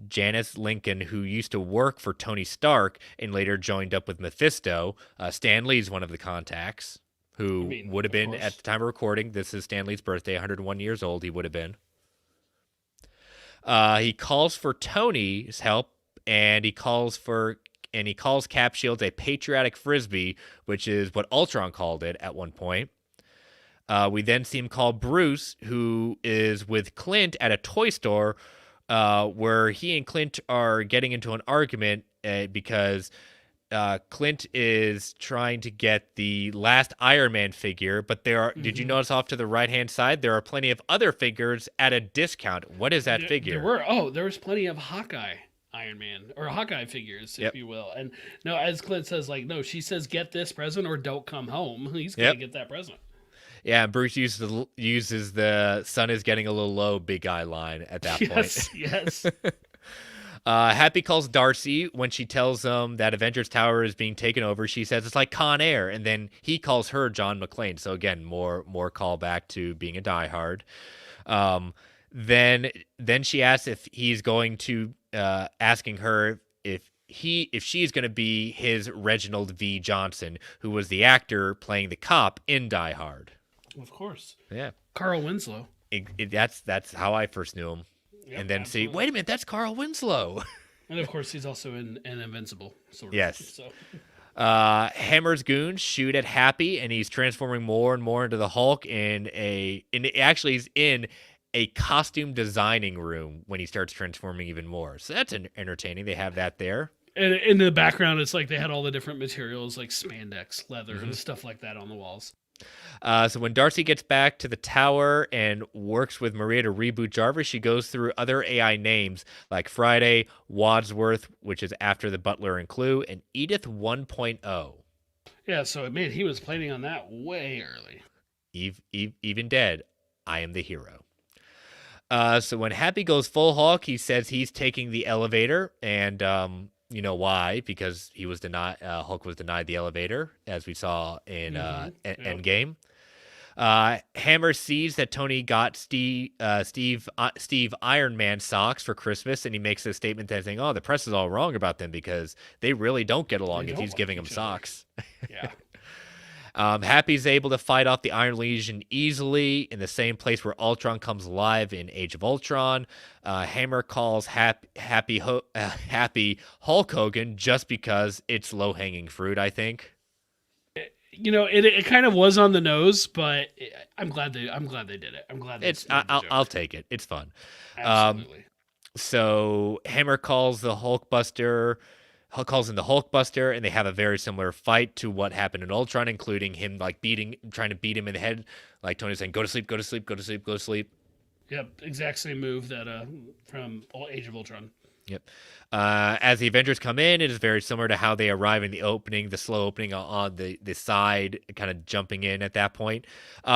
Janice Lincoln, who used to work for Tony Stark and later joined up with Mephisto. Stan Lee's one of the contacts, who would have been, at the time of recording, this is Stan Lee's birthday, 101 years old, he would have been. He calls for Tony's help, and he calls Cap Shields a patriotic frisbee, which is what Ultron called it at one point. We then see him call Bruce, who is with Clint at a toy store, where he and Clint are getting into an argument because Clint is trying to get the last Iron Man figure, but there are. Did you notice off to the right-hand side there are plenty of other figures at a discount? What is that figure? There was plenty of Hawkeye Iron Man or Hawkeye figures, if you will. And no, as Clint says, like, no, she says get this present or don't come home. He's gonna get that present. Yeah, and Bruce uses the sun is getting a little low big guy line at that point. Yes. Happy calls Darcy when she tells him that Avengers Tower is being taken over. She says it's like Con Air, and then he calls her John McClane. So again, more callback to being a diehard. Then she asks if he's going to asking her if she's going to be his Reginald V. Johnson, who was the actor playing the cop in Die Hard. Of course. Yeah. Carl Winslow. That's how I first knew him. Yep, and then absolutely. See, wait a minute, that's Carl Winslow. And of course, he's also in Invincible. Sort of. Yes. So. Hammer's goons shoot at Happy, and he's transforming more and more into the Hulk actually he's in a costume designing room when he starts transforming even more. So that's entertaining. They have that there. And in the background, it's like they had all the different materials like spandex, leather, and stuff like that on the walls. So when Darcy gets back to the tower and works with Maria to reboot Jarvis, she goes through other AI names like Friday, Wadsworth, which is after the Butler and Clue, and Edith 1.0. Yeah, so man, he was planning on that way early. Even dead, I am the hero. So when Happy goes full Hulk, he says he's taking the elevator, and you know why? Because he was denied. Hulk was denied the elevator, as we saw in Endgame. Hammer sees that Tony got Steve Iron Man socks for Christmas, and he makes a statement that saying, "Oh, the press is all wrong about them because they really don't get They along if don't he's like giving them each other. socks." Yeah. Happy's able to fight off the Iron Legion easily in the same place where Ultron comes alive in Age of Ultron. Hammer calls Happy Hulk Hogan just because it's low hanging fruit, I think. It kind of was on the nose, but I'm glad they did it. I'm glad they made the I'll joke. take it. It's fun. Um, Absolutely. so Hammer calls the Hulkbuster. Calls in the Hulkbuster, and they have a very similar fight to what happened in Ultron, including him like trying to beat him in the head, like Tony saying, "Go to sleep, go to sleep, go to sleep, go to sleep." Yep, exact same move that from Age of Ultron. Yep. As the Avengers come in, it is very similar to how they arrive in the opening, the slow opening on the side, kind of jumping in at that point.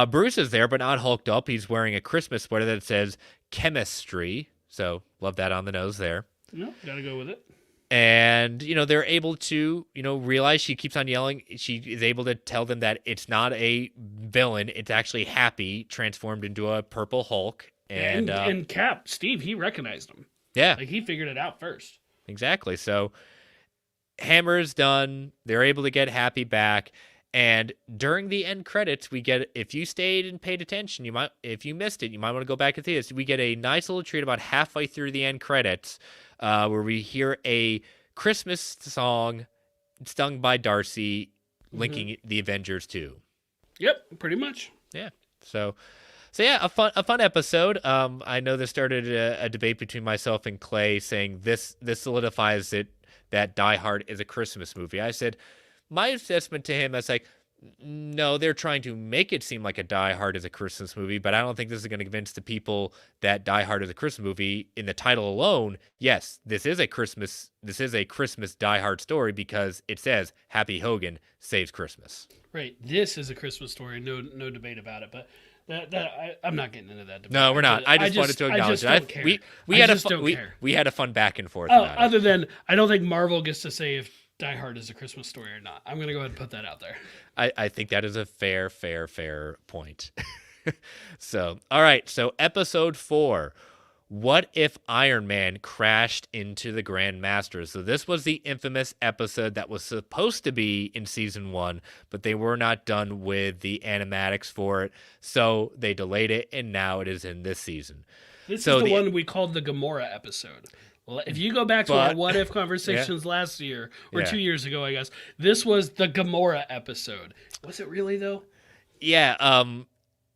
Bruce is there, but not hulked up. He's wearing a Christmas sweater that says chemistry. So love that on the nose there. No, gotta go with it. And they're able to realize, she keeps on yelling, she is able to tell them that it's not a villain, it's actually Happy transformed into a purple Hulk. And And Cap, Steve, he recognized him. yeah, Like he figured it out first. exactly. So Hammer's done, they're able to get Happy back, and during the end credits we get, if you stayed and paid attention, if you missed it, you might want to go back and see this. We get a nice little treat about halfway through the end credits, where we hear a Christmas song sung by Darcy, linking the Avengers too. Yep, pretty much. Yeah. So yeah, a fun episode. I know this started a debate between myself and Clay, saying this solidifies it that Die Hard is a Christmas movie. I said my assessment to him, that's like, no, they're trying to make it seem like a Die Hard is a Christmas movie, but I don't think this is going to convince the people that Die Hard is a Christmas movie. In the title alone, yes, this is a Christmas Die Hard story because it says Happy Hogan saves Christmas. Right. This is a Christmas story. No debate about it. But I'm not getting into that debate. No, we're not. I just wanted to acknowledge it. We had a fun back and forth. Oh, about other than I don't think Marvel gets to say if Die Hard is a Christmas story or not. I'm gonna go ahead and put that out there. I think that is a fair point. So, all right. So, episode 4. What if Iron Man crashed into the Grand Masters? So this was the infamous episode that was supposed to be in season 1, but they were not done with the animatics for it. So they delayed it, and now it is in this season. This is the one we called the Gamora episode. If you go back to our what if conversations last year or 2 years ago, I guess, this was the Gamora episode. Was it really though? Yeah,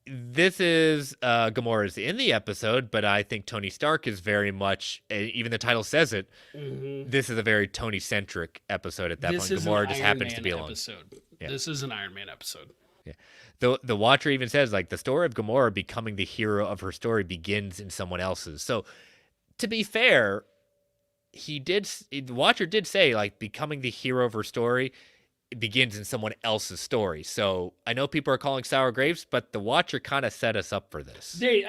this is Gamora's in the episode, but I think Tony Stark is very much, even the title says it, this is a very Tony-centric episode at that point. Gamora just happens to be alone. Yeah. This is an Iron Man episode. Yeah. The Watcher even says, like, the story of Gamora becoming the hero of her story begins in someone else's. So, to be fair, the Watcher did say, like, becoming the hero of her story, it begins in someone else's story. So I know people are calling sour grapes, but the Watcher kind of set us up for this. They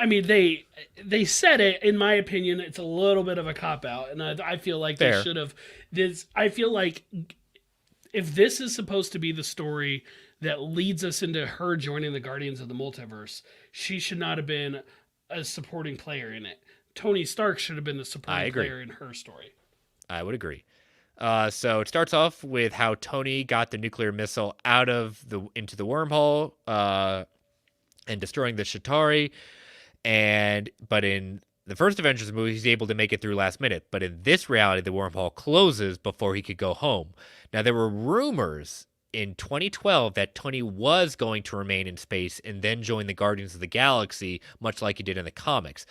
said it. In my opinion, it's a little bit of a cop out, and I feel like they should have. I feel like if this is supposed to be the story that leads us into her joining the Guardians of the Multiverse, she should not have been a supporting player in it. Tony Stark should have been the supporting player in her story. I would agree. So it starts off with how Tony got the nuclear missile into the wormhole, and destroying the Chitauri. But in the first Avengers movie, he's able to make it through last minute. But in this reality, the wormhole closes before he could go home. Now, there were rumors in 2012 that Tony was going to remain in space and then join the Guardians of the Galaxy, much like he did in the comics.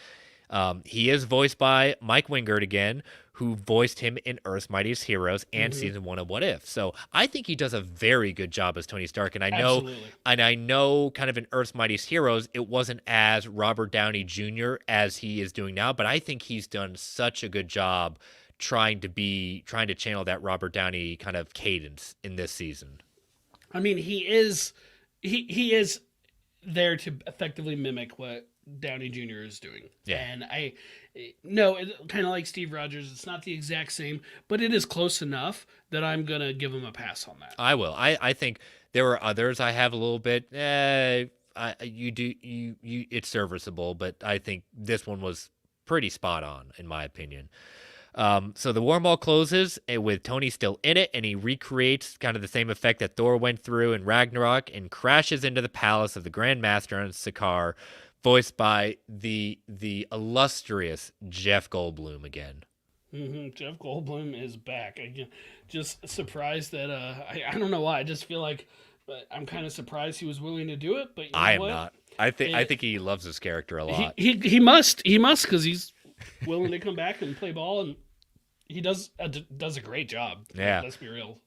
He is voiced by Mike Wingard again, who voiced him in Earth's Mightiest Heroes and season 1 of What If. So I think he does a very good job as Tony Stark. And I know kind of in Earth's Mightiest Heroes, it wasn't as Robert Downey Jr. as he is doing now, but I think he's done such a good job trying to channel that Robert Downey kind of cadence in this season. I mean, he is there to effectively mimic what Downey Jr. is doing. Yeah. And kind of like Steve Rogers, it's not the exact same, but it is close enough that I'm going to give him a pass on that. I will. I think there are others I have a little bit, it's serviceable, but I think this one was pretty spot on in my opinion. So the wormhole closes with Tony still in it, and he recreates kind of the same effect that Thor went through in Ragnarok and crashes into the palace of the Grand Master on Sakaar, voiced by the illustrious Jeff Goldblum again. Jeff Goldblum is back. Just surprised that I don't know why. I just feel like I'm kind of surprised he was willing to do it. But you I know am what? not. I think he loves this character a lot. He must because he's willing to come back and play ball, and he does a great job. Yeah. Let's be real.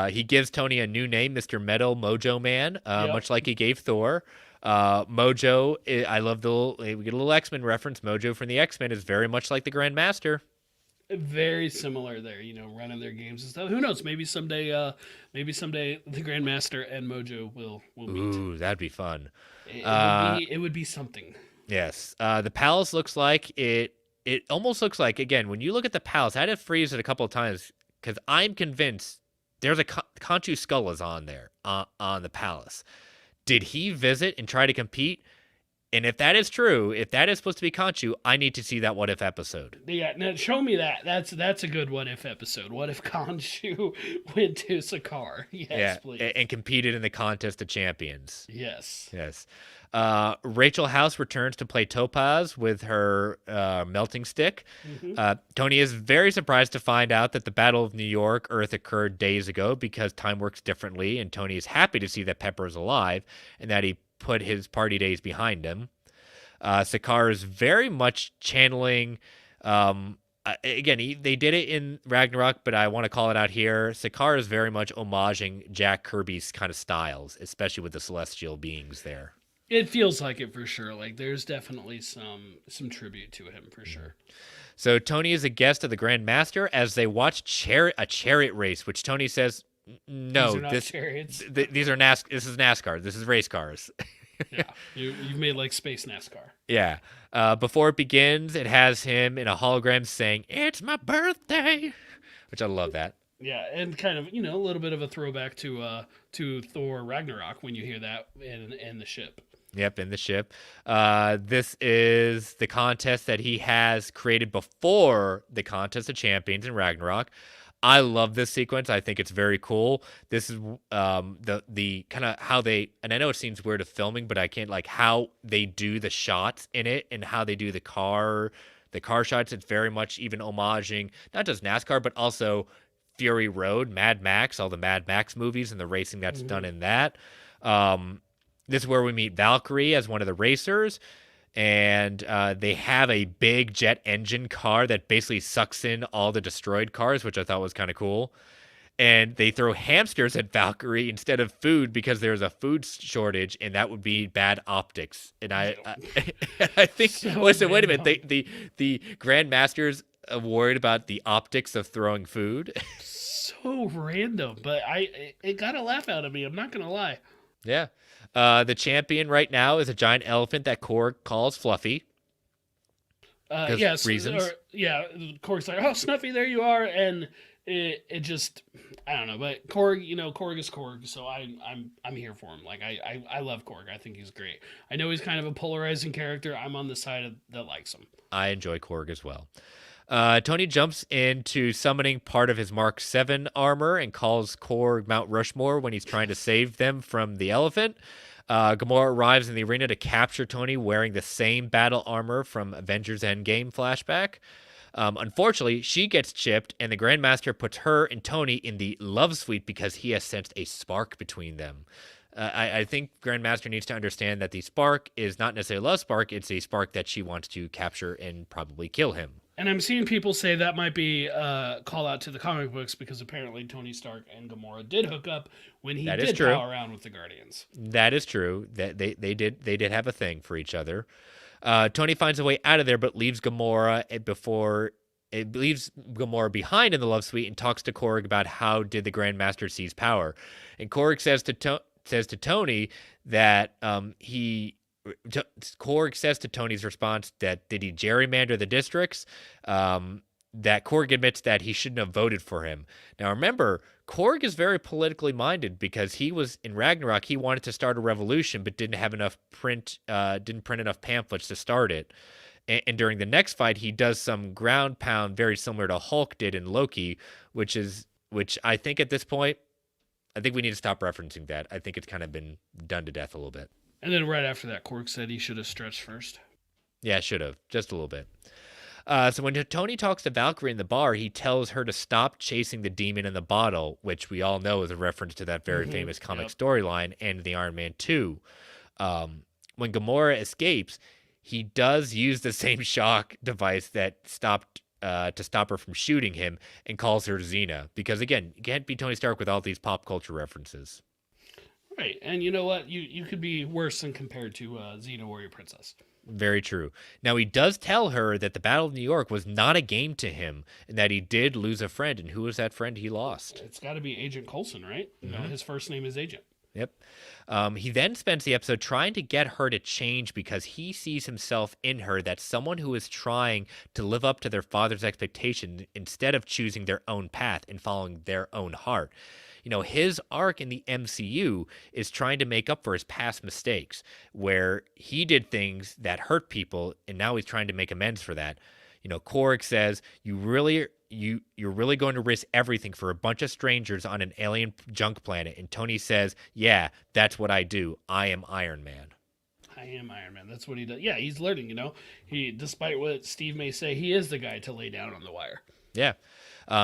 He gives Tony a new name, Mr. Metal Mojo Man, Yep. much like he gave Thor. Mojo, I love we get a little X-Men reference. Mojo from the X-Men is very much like the Grand Master. Very similar there, running their games and stuff. Who knows? Maybe someday the Grandmaster and Mojo will meet. Ooh, that'd be fun. It would be something. Yes. The palace looks like it. It almost looks like, again, when you look at the palace, I had to freeze it a couple of times because I'm convinced there's a Khonshu skull is on there on the palace. Did he visit and try to compete? And if that is true, if that is supposed to be Khonshu, I need to see that What If episode. Yeah, now show me that. That's a good what if episode. What if Khonshu went to Sakaar? Yes, Yeah, please. and competed in the contest of champions. Yes. Yes. Rachel House returns to play Topaz with her melting stick. Tony is very surprised to find out that the Battle of New York Earth occurred days ago because time works differently, and Tony is happy to see that Pepper is alive and that he put his party days behind him. Sakaar is very much channeling. Again, they did it in Ragnarok, but I want to call it out here. Sakaar is very much homaging Jack Kirby's kind of styles, especially with the celestial beings there. It feels like it for sure. Like there's definitely some tribute to him for sure. So Tony is a guest of the Grand Master as they watch a chariot race, which Tony says, "No, These are not chariots. These are This is NASCAR. This is race cars." Yeah, you've made like space NASCAR. Yeah. Before it begins, it has him in a hologram saying, "It's my birthday," which I love that. Yeah, and kind of a little bit of a throwback to Thor Ragnarok when you hear that in the ship. Yep, in the ship. This is the contest that he has created before the Contest of Champions in Ragnarok. I love this sequence. I think it's very cool. This is the kind of how they, and I know it seems weird of filming, but I can't like how they do the shots in it and how they do the car shots. It's very much even homaging not just NASCAR but also Fury Road, Mad Max, all the Mad Max movies and the racing that's done in that. This is where we meet Valkyrie as one of the racers. And they have a big jet engine car that basically sucks in all the destroyed cars, which I thought was kind of cool. And they throw hamsters at Valkyrie instead of food because there's a food shortage, and that would be bad optics. And I think, So listen, wait a random. minute. The Grandmasters are worried about the optics of throwing food. So random, but it got a laugh out of me. I'm not gonna lie. Yeah. The champion right now is a giant elephant that Korg calls Fluffy. Yes, reasons. Korg's like, "Oh, Snuffy, there you are," and it just, I don't know, but Korg, Korg is Korg, so I'm here for him. Like I love Korg. I think he's great. I know he's kind of a polarizing character. I'm on the side that likes him. I enjoy Korg as well. Tony jumps into summoning part of his Mark 7 armor and calls Korg Mount Rushmore when he's trying to save them from the elephant. Gamora arrives in the arena to capture Tony wearing the same battle armor from Avengers Endgame flashback. Unfortunately, she gets chipped, and the Grandmaster puts her and Tony in the love suite because he has sensed a spark between them. I think Grandmaster needs to understand that the spark is not necessarily a love spark, it's a spark that she wants to capture and probably kill him. And I'm seeing people say that might be a call out to the comic books because apparently Tony Stark and Gamora did hook up when he That is did true. pal around with the Guardians. That is true. That they did have a thing for each other. Tony finds a way out of there, but leaves Gamora behind in the love suite and talks to Korg about how did the Grandmaster seize power. And Korg says to Tony that Korg says to Tony's response that did he gerrymander the districts? that Korg admits that he shouldn't have voted for him. Now remember, Korg is very politically minded because he was in Ragnarok. He wanted to start a revolution, but didn't print enough pamphlets to start it. And during the next fight, he does some ground pound, very similar to Hulk did in Loki, which I think at this point, I think we need to stop referencing that. I think it's kind of been done to death a little bit. And then right after that, Cork said he should have stretched first. Yeah, should have just a little bit. So when Tony talks to Valkyrie in the bar, he tells her to stop chasing the demon in the bottle, which we all know is a reference to that very famous comic storyline and the Iron Man 2. When Gamora escapes, he does use the same shock device that stopped to stop her from shooting him and calls her Xena. Because again, you can't be Tony Stark with all these pop culture references. Right, and you know what? You could be worse than compared to Xena Warrior Princess. Very true. Now, he does tell her that the Battle of New York was not a game to him and that he did lose a friend. And who was that friend he lost? It's got to be Agent Coulson, right? You know, his first name is Agent. Yep. He then spends the episode trying to get her to change because he sees himself in her, that someone who is trying to live up to their father's expectations instead of choosing their own path and following their own heart. You know, his arc in the MCU is trying to make up for his past mistakes, where he did things that hurt people, and now he's trying to make amends for that. You know, Korg says, you're really going to risk everything for a bunch of strangers on an alien junk planet. And Tony says, yeah, that's what I do. I am Iron Man. I am Iron Man. That's what he does. Yeah, he's learning, you know. Despite what Steve may say, he is the guy to lay down on the wire. Yeah.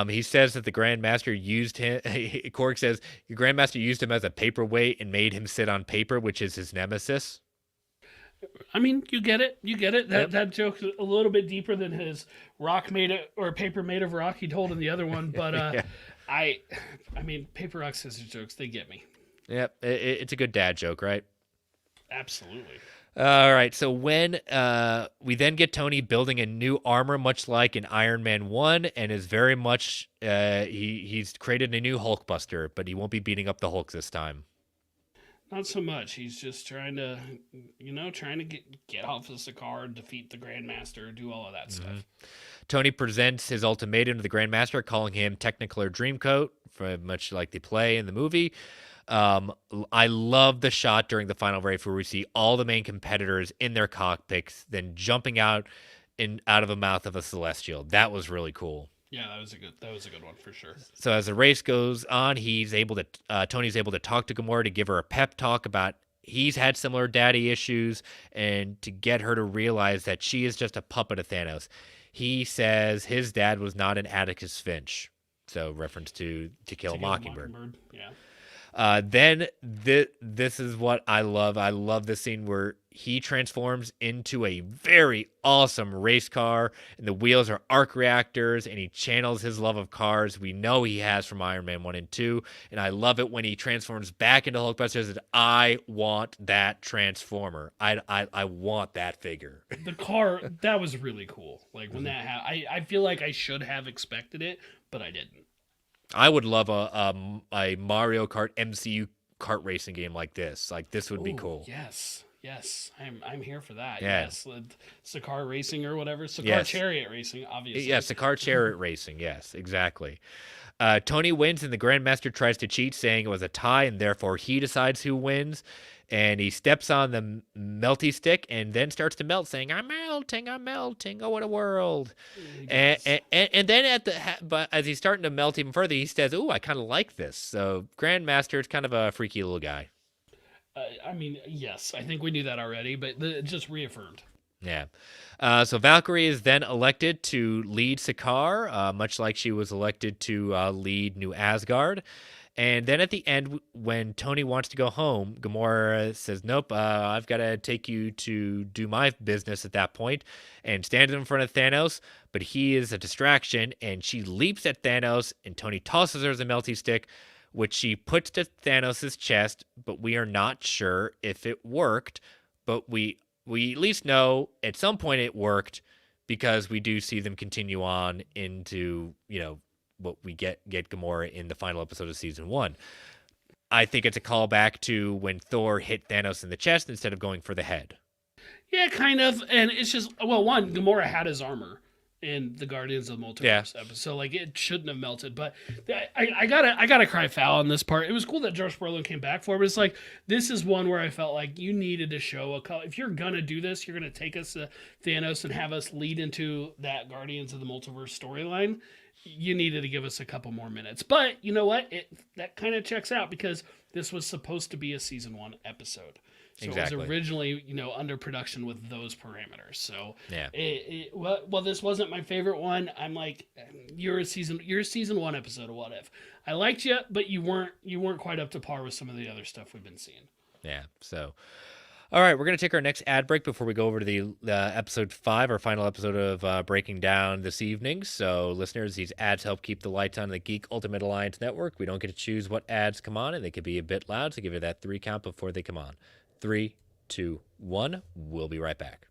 He says that the Grandmaster used him. Korg says the Grandmaster used him as a paperweight and made him sit on paper, which is his nemesis. I mean, you get it. You get it. That joke's a little bit deeper than his paper made of rock he told in the other one. But Yeah. I mean, paper, rock, scissors jokes, they get me. Yep. It's a good dad joke, right? Absolutely. All right, so when we then get Tony building a new armor, much like in Iron Man 1, and is very much, he's created a new Hulkbuster, but he won't be beating up the Hulk this time. Not so much. He's just trying to, get off of Sakaar, defeat the Grandmaster, do all of that stuff. Tony presents his ultimatum to the Grandmaster, calling him Technicolor Dreamcoat, much like they play in the movie. I love the shot during the final race where we see all the main competitors in their cockpits, then jumping out of the mouth of a Celestial. That was really cool. Yeah, that was a good one for sure. So as the race goes on, Tony's able to talk to Gamora to give her a pep talk about he's had similar daddy issues and to get her to realize that she is just a puppet of Thanos. He says his dad was not an Atticus Finch. So reference to Kill a Mockingbird. Yeah. Then this is what I love. I love this scene where he transforms into a very awesome race car, and the wheels are arc reactors, and he channels his love of cars we know he has from Iron Man 1 and 2. And I love it when he transforms back into Hulkbuster and says, I want that Transformer. I want that figure. The car, that was really cool. Like when that happened, I feel like I should have expected it, but I didn't. I would love a Mario Kart MCU kart racing game like this. Like this would be cool. Yes, I'm here for that. Yeah. Yes, Sakaar Racing or whatever. Sakaar Yes. Chariot Racing, obviously. Yes, Sakaar Chariot Racing. Yes, exactly. Tony wins, and the Grandmaster tries to cheat, saying it was a tie, and therefore he decides who wins. And he steps on the melty stick and then starts to melt, saying, I'm melting. Oh, what a world. And then but as he's starting to melt even further, he says, ooh, I kind of like this. So Grandmaster is kind of a freaky little guy. I mean, yes, I think we knew that already, but it just reaffirmed. Yeah. So Valkyrie is then elected to lead Sakaar, much like she was elected to lead New Asgard. And then at the end, when Tony wants to go home, Gamora says, nope, I've got to take you to do my business at that point, and stands in front of Thanos, but he is a distraction, and she leaps at Thanos, and Tony tosses her as a melty stick, which she puts to Thanos' chest, but we are not sure if it worked, but we at least know at some point it worked because we do see them continue on into, what we get Gamora in the final episode of season 1. I think it's a callback to when Thor hit Thanos in the chest instead of going for the head. Yeah, kind of. And it's just, well, one, Gamora had his armor in the Guardians of the Yeah. Multiverse episode. So like it shouldn't have melted. But I gotta cry foul on this part. It was cool that Josh Brolin came back for it, but it's like this is one where I felt like you needed to show if you're gonna do this, you're gonna take us to Thanos and have us lead into that Guardians of the Multiverse storyline. You needed to give us a couple more minutes. But you know what? That kind of checks out because this was supposed to be a season 1 episode. So Exactly. it was originally, under production with those parameters. So Yeah. well, this wasn't my favorite one. I'm like, you're a season 1 episode of What If. I liked you, but you weren't quite up to par with some of the other stuff we've been seeing. Yeah. So, all right, we're going to take our next ad break before we go over to the episode 5, our final episode of Breaking Down this evening. So, listeners, these ads help keep the lights on the Geek Ultimate Alliance Network. We don't get to choose what ads come on, and they could be a bit loud, so give you that 3 count before they come on. 3, 2, 1. We'll be right back.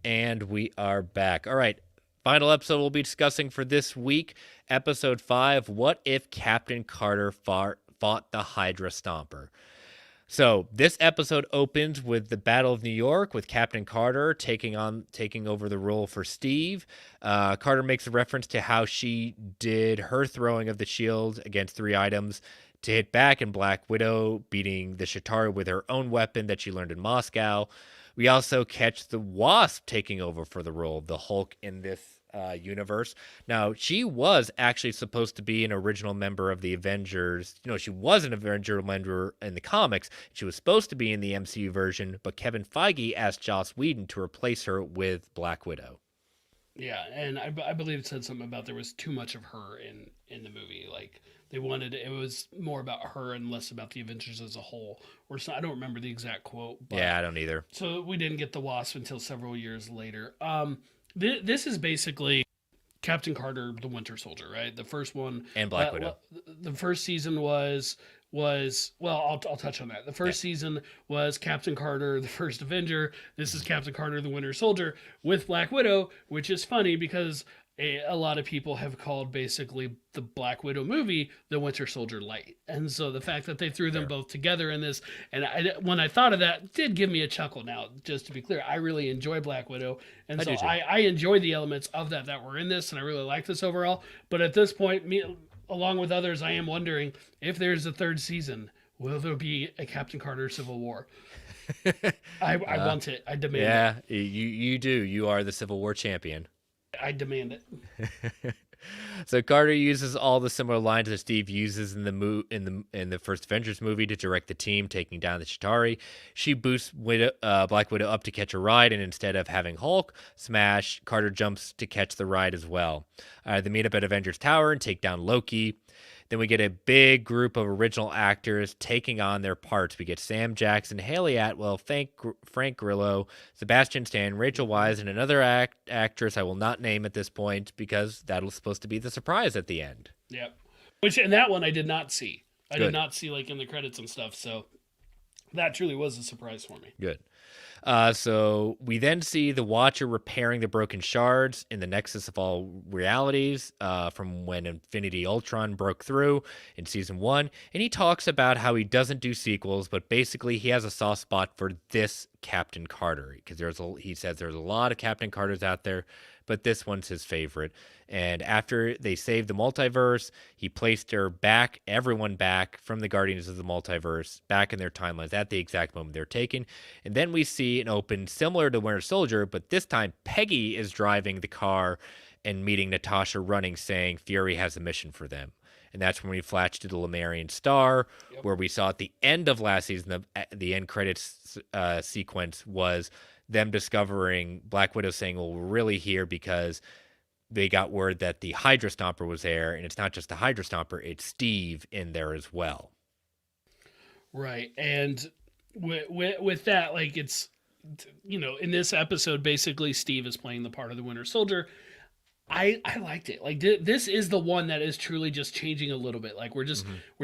And we are back. All right. Final episode we'll be discussing for this week, episode 5, What If Captain Carter fought the Hydra Stomper? So this episode opens with the Battle of New York, with Captain Carter taking over the role for Steve. Carter makes a reference to how she did her throwing of the shield against 3 items to hit back, and Black Widow beating the Chitauri with her own weapon that she learned in Moscow. We also catch the Wasp taking over for the role of the Hulk in this universe. Now, she was actually supposed to be an original member of the Avengers. She was an Avenger member in the comics. She was supposed to be in the MCU version, but Kevin Feige asked Joss Whedon to replace her with Black Widow. Yeah, and I believe it said something about there was too much of her in the movie. Like they wanted it was more about her and less about the Avengers as a whole. Or so, I don't remember the exact quote. But, Yeah, I don't either. So we didn't get the Wasp until several years later. This is basically Captain Carter, the Winter Soldier, right? The first one And Black Widow. The first season was well, I'll touch on that. The first season was Captain Carter, the First Avenger. This is Captain Carter, the Winter Soldier, with Black Widow, which is funny because a lot of people have called basically the Black Widow movie the Winter Soldier Light. And so the fact that they threw them both together in this, and when I thought of that, it did give me a chuckle. Now, just to be clear, I really enjoy Black Widow, and so I enjoy the elements of that were in this, and I really like this overall. But at this point, along with others, I am wondering if there's a 3rd season, will there be a Captain Carter Civil War? I want it. I demand it. Yeah, you do. You are the Civil War champion. I demand it. So Carter uses all the similar lines that Steve uses in the first Avengers movie to direct the team taking down the Chitauri. She boosts Black Widow up to catch a ride, and instead of having Hulk smash, Carter jumps to catch the ride as well. They meet up at Avengers Tower and take down Loki. Then we get a big group of original actors taking on their parts. We get Sam Jackson, Haley Atwell, Frank Grillo, Sebastian Stan, Rachel Weisz, and another actress I will not name at this point because that was supposed to be the surprise at the end. Yep. And that one I did not see. I Good. did not see like in the credits and stuff. So that truly was a surprise for me. Good. So we then see the Watcher repairing the broken shards in the Nexus of all realities from when Infinity Ultron broke through in season 1. And he talks about how he doesn't do sequels, but basically he has a soft spot for this Captain Carter because he says there's a lot of Captain Carters out there, but this one's his favorite. And after they saved the multiverse, he placed everyone back from the Guardians of the Multiverse back in their timelines at the exact moment they're taken. And then we see an open similar to Winter Soldier, but this time Peggy is driving the car and meeting Natasha running, saying Fury has a mission for them. And that's when we flash to the Lemurian Star, where we saw at the end of last season, the end credits sequence was them discovering Black Widow saying, well, we're really here because they got word that the Hydra Stomper was there, and it's not just the Hydra Stomper, it's Steve in there as well. Right. And with that, like it's, in this episode, basically Steve is playing the part of the Winter Soldier. I liked it. Like this is the one that is truly just changing a little bit. Like we're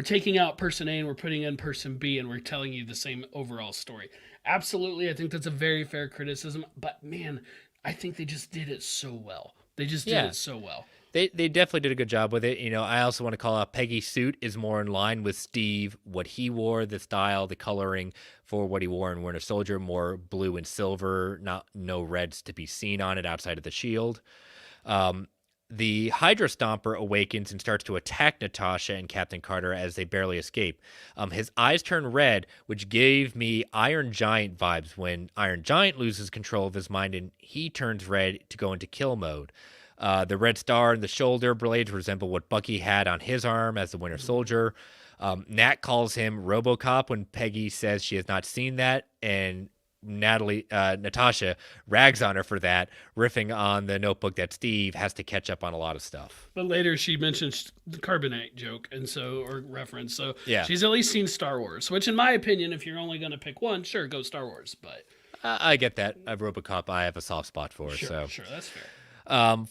taking out person A and we're putting in person B and we're telling you the same overall story. Absolutely. I think that's a very fair criticism, but man, I think they just did it so well. They just did it so well. They definitely did a good job with it. I also want to call out Peggy's suit is more in line with Steve, what he wore, the style, the coloring for what he wore in Winter Soldier, more blue and silver, not no reds to be seen on it outside of the shield. Um, the Hydra Stomper awakens and starts to attack Natasha and Captain Carter as they barely escape. His eyes turn red, which gave me Iron Giant vibes when Iron Giant loses control of his mind and he turns red to go into kill mode. The red star and the shoulder blades resemble what Bucky had on his arm as the Winter Soldier. Nat calls him RoboCop when Peggy says she has not seen that, and Natasha rags on her for that, riffing on the Notebook that Steve has to catch up on a lot of stuff. But later she mentions the carbonite joke or reference. So Yeah, she's at least seen Star Wars, which in my opinion, if you're only going to pick one, sure, go Star Wars. But I get that. RoboCop, I have a soft spot for. sure, that's fair.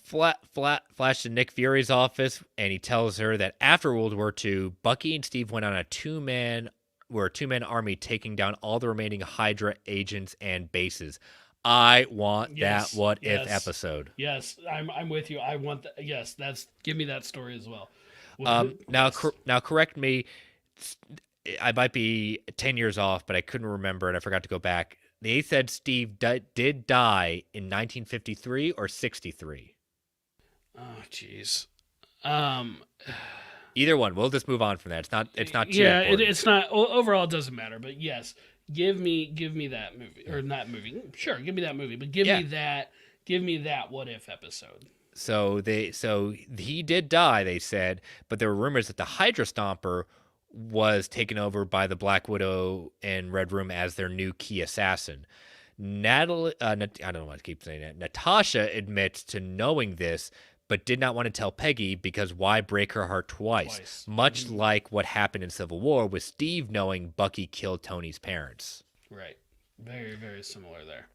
Flash to Nick Fury's office, and he tells her that after World War II, Bucky and Steve went on a two-man army taking down all the remaining Hydra agents and bases. I want that what if episode. Yes, I'm with you. I want that. Yes, give me that story as well. Now correct me. I might be 10 years off, but I couldn't remember, and I forgot to go back. They said Steve did die in 1953 or 63. Oh, jeez. Either one. We'll just move on from that. It's not too yeah. important. It's not overall. It doesn't matter. But yes, give me that movie or not movie. Sure, give me that movie. But give me that what if episode. So he did die, they said, but there were rumors that the Hydra Stomper was taken over by the Black Widow and Red Room as their new key assassin. Natalie, I don't know why I keep saying that. Natasha admits to knowing this, but did not want to tell Peggy because why break her heart twice? Much like what happened in Civil War with Steve knowing Bucky killed Tony's parents. Right. Very, very similar there.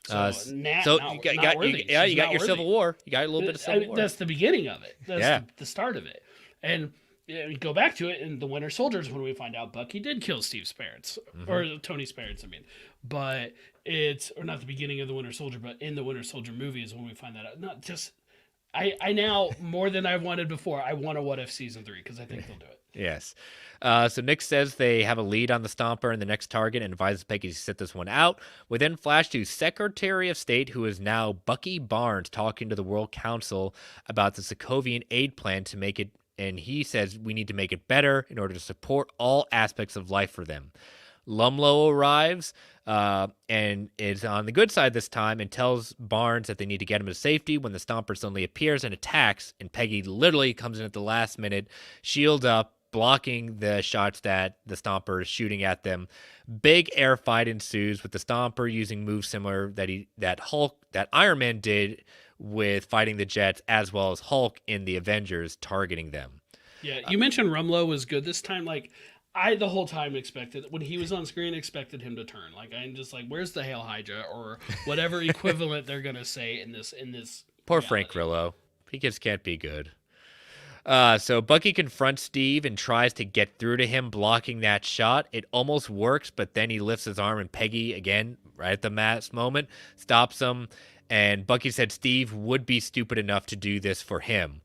You got your Civil War. You got a little bit of Civil War. That's the beginning of it. That's the start of it. And we go back to it in the Winter Soldiers when we find out Bucky did kill Steve's parents or Tony's parents. I mean, but or not the beginning of the Winter Soldier, but in the Winter Soldier movie is when we find that out. Not just I now more than I wanted before. I want a What If season 3 because I think they'll do it. Yes. So Nick says they have a lead on the Stomper and the next target and advises Peggy to sit this one out. We then flash to Secretary of State, who is now Bucky Barnes, talking to the World Council about the Sokovian aid plan to make it. And he says we need to make it better in order to support all aspects of life for them. Lumlow arrives and is on the good side this time and tells Barnes that they need to get him to safety when the Stomper suddenly appears and attacks. And Peggy literally comes in at the last minute, shield up, blocking the shots that the Stomper is shooting at them. Big air fight ensues with the Stomper using moves similar that Iron Man did with fighting the Jets, as well as Hulk in the Avengers targeting them. Yeah, you mentioned Rumlow was good this time. Like, I the whole time expected when he was on screen, expected him to turn. Like, I'm just like, where's the Hail Hydra or whatever equivalent they're gonna say in this. Poor reality. Frank Grillo, he just can't be good. So Bucky confronts Steve and tries to get through to him, blocking that shot. It almost works, but then he lifts his arm and Peggy, again, right at the last moment, stops him. And Bucky said Steve would be stupid enough to do this for him.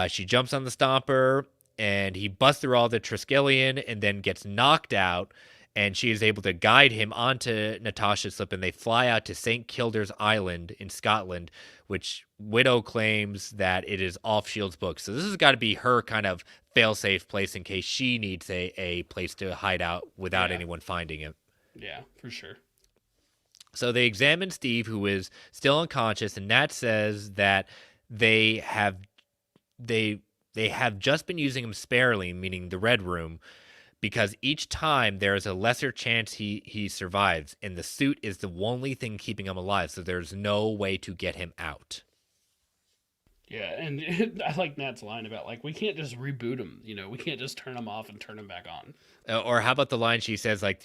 She jumps on the Stomper, and he busts through all the Triskelion and then gets knocked out. And she is able to guide him onto Natasha's slip, and they fly out to St. Kilda's Island in Scotland, which Widow claims that it is off S.H.I.E.L.D.'s book. So this has got to be her kind of fail-safe place in case she needs a place to hide out without anyone finding it. Yeah, for sure. So they examine Steve, who is still unconscious, and Nat says that they have just been using him sparingly, meaning the Red Room, because each time there is a lesser chance he survives, and the suit is the only thing keeping him alive, so there's no way to get him out. Yeah, and I like Nat's line about, like, we can't just reboot him, we can't just turn him off and turn him back on. Or how about the line she says, like,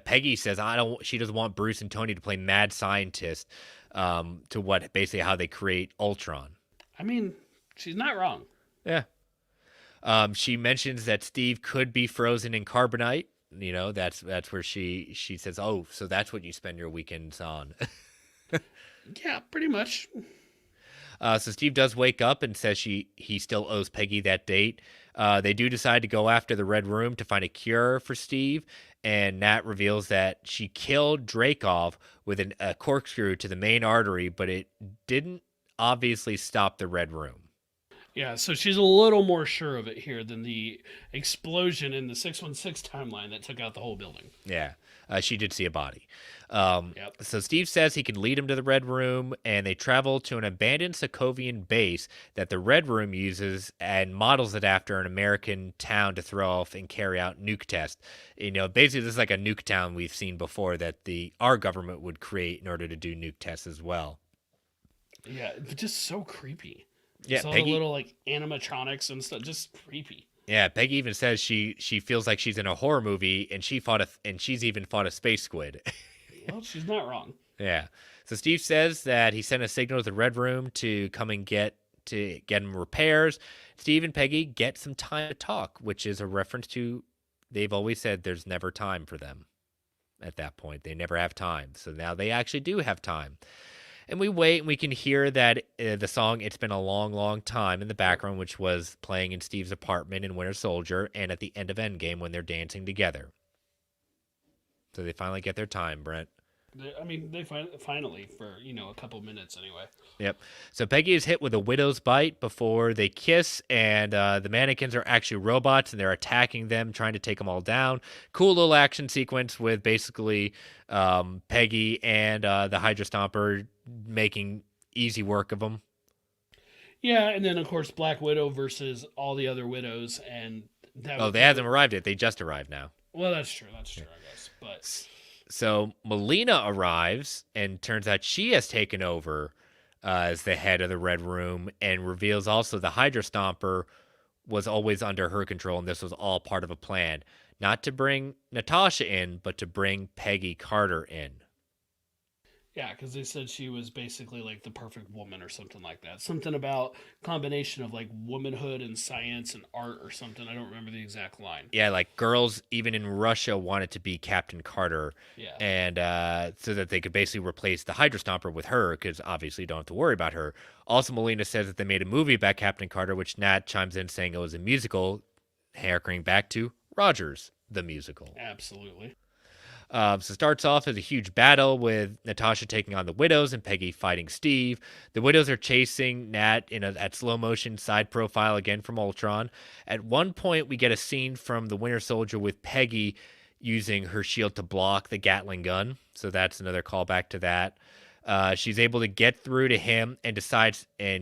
Peggy says, she doesn't want Bruce and Tony to play mad scientist, to basically how they create Ultron. I mean, she's not wrong. Yeah. She mentions that Steve could be frozen in carbonite. That's where she says, oh, so that's what you spend your weekends on. Yeah, pretty much. So Steve does wake up and says he still owes Peggy that date. They do decide to go after the Red Room to find a cure for Steve, and Nat reveals that she killed Dreykov with a corkscrew to the main artery, but it didn't obviously stop the Red Room. Yeah, so she's a little more sure of it here than the explosion in the 616 timeline that took out the whole building. Yeah, she did see a body. Yep. So Steve says he can lead him to the Red Room, and they travel to an abandoned Sokovian base that the Red Room uses and models it after an American town to throw off and carry out nuke tests. Basically, this is like a nuke town we've seen before that our government would create in order to do nuke tests as well. Yeah, but just so creepy. Yeah, Just all the Peggy. little like animatronics and stuff, just creepy. Yeah, Peggy even says she feels like she's in a horror movie, and she's even fought a space squid. Well, she's not wrong. Yeah. So Steve says that he sent a signal to the Red Room to come and get him repairs. Steve and Peggy get some time to talk, which is a reference to they've always said there's never time for them at that point. They never have time. So now they actually do have time. And we wait and we can hear that the song It's Been a Long, Long Time in the background, which was playing in Steve's apartment in Winter Soldier and at the end of Endgame when they're dancing together. So they finally get their time, Brent. I mean, they finally for a couple minutes anyway. Yep. So Peggy is hit with a widow's bite before they kiss, and the mannequins are actually robots, and they're attacking them, trying to take them all down. Cool little action sequence with basically Peggy and the Hydra Stomper making easy work of them. Yeah, and then of course Black Widow versus all the other widows, and Oh, they haven't arrived yet. They just arrived now. Well, that's true. That's true, I guess. But So Melina arrives, and turns out she has taken over as the head of the Red Room, and reveals also the Hydra Stomper was always under her control, and this was all part of a plan. Not to bring Natasha in, but to bring Peggy Carter in. yeah, because they said she was basically like the perfect woman or something like that. Something about combination of like womanhood and science and art or something. I don't remember the exact line. Yeah, like girls even in Russia wanted to be Captain Carter, Yeah. and so that they could basically replace the Hydra Stomper with her, because obviously you don't have to worry about her. Also, Melina says that they made a movie about Captain Carter, which Nat chimes in saying it was a musical, harkening back to Rogers, the musical. Absolutely. So it starts off as a huge battle with Natasha taking on the Widows and Peggy fighting Steve. The Widows are chasing Nat at slow motion side profile again from Ultron. At one point, we get a scene from the Winter Soldier with Peggy using her shield to block the Gatling gun. So that's another callback to that. She's able to get through to him and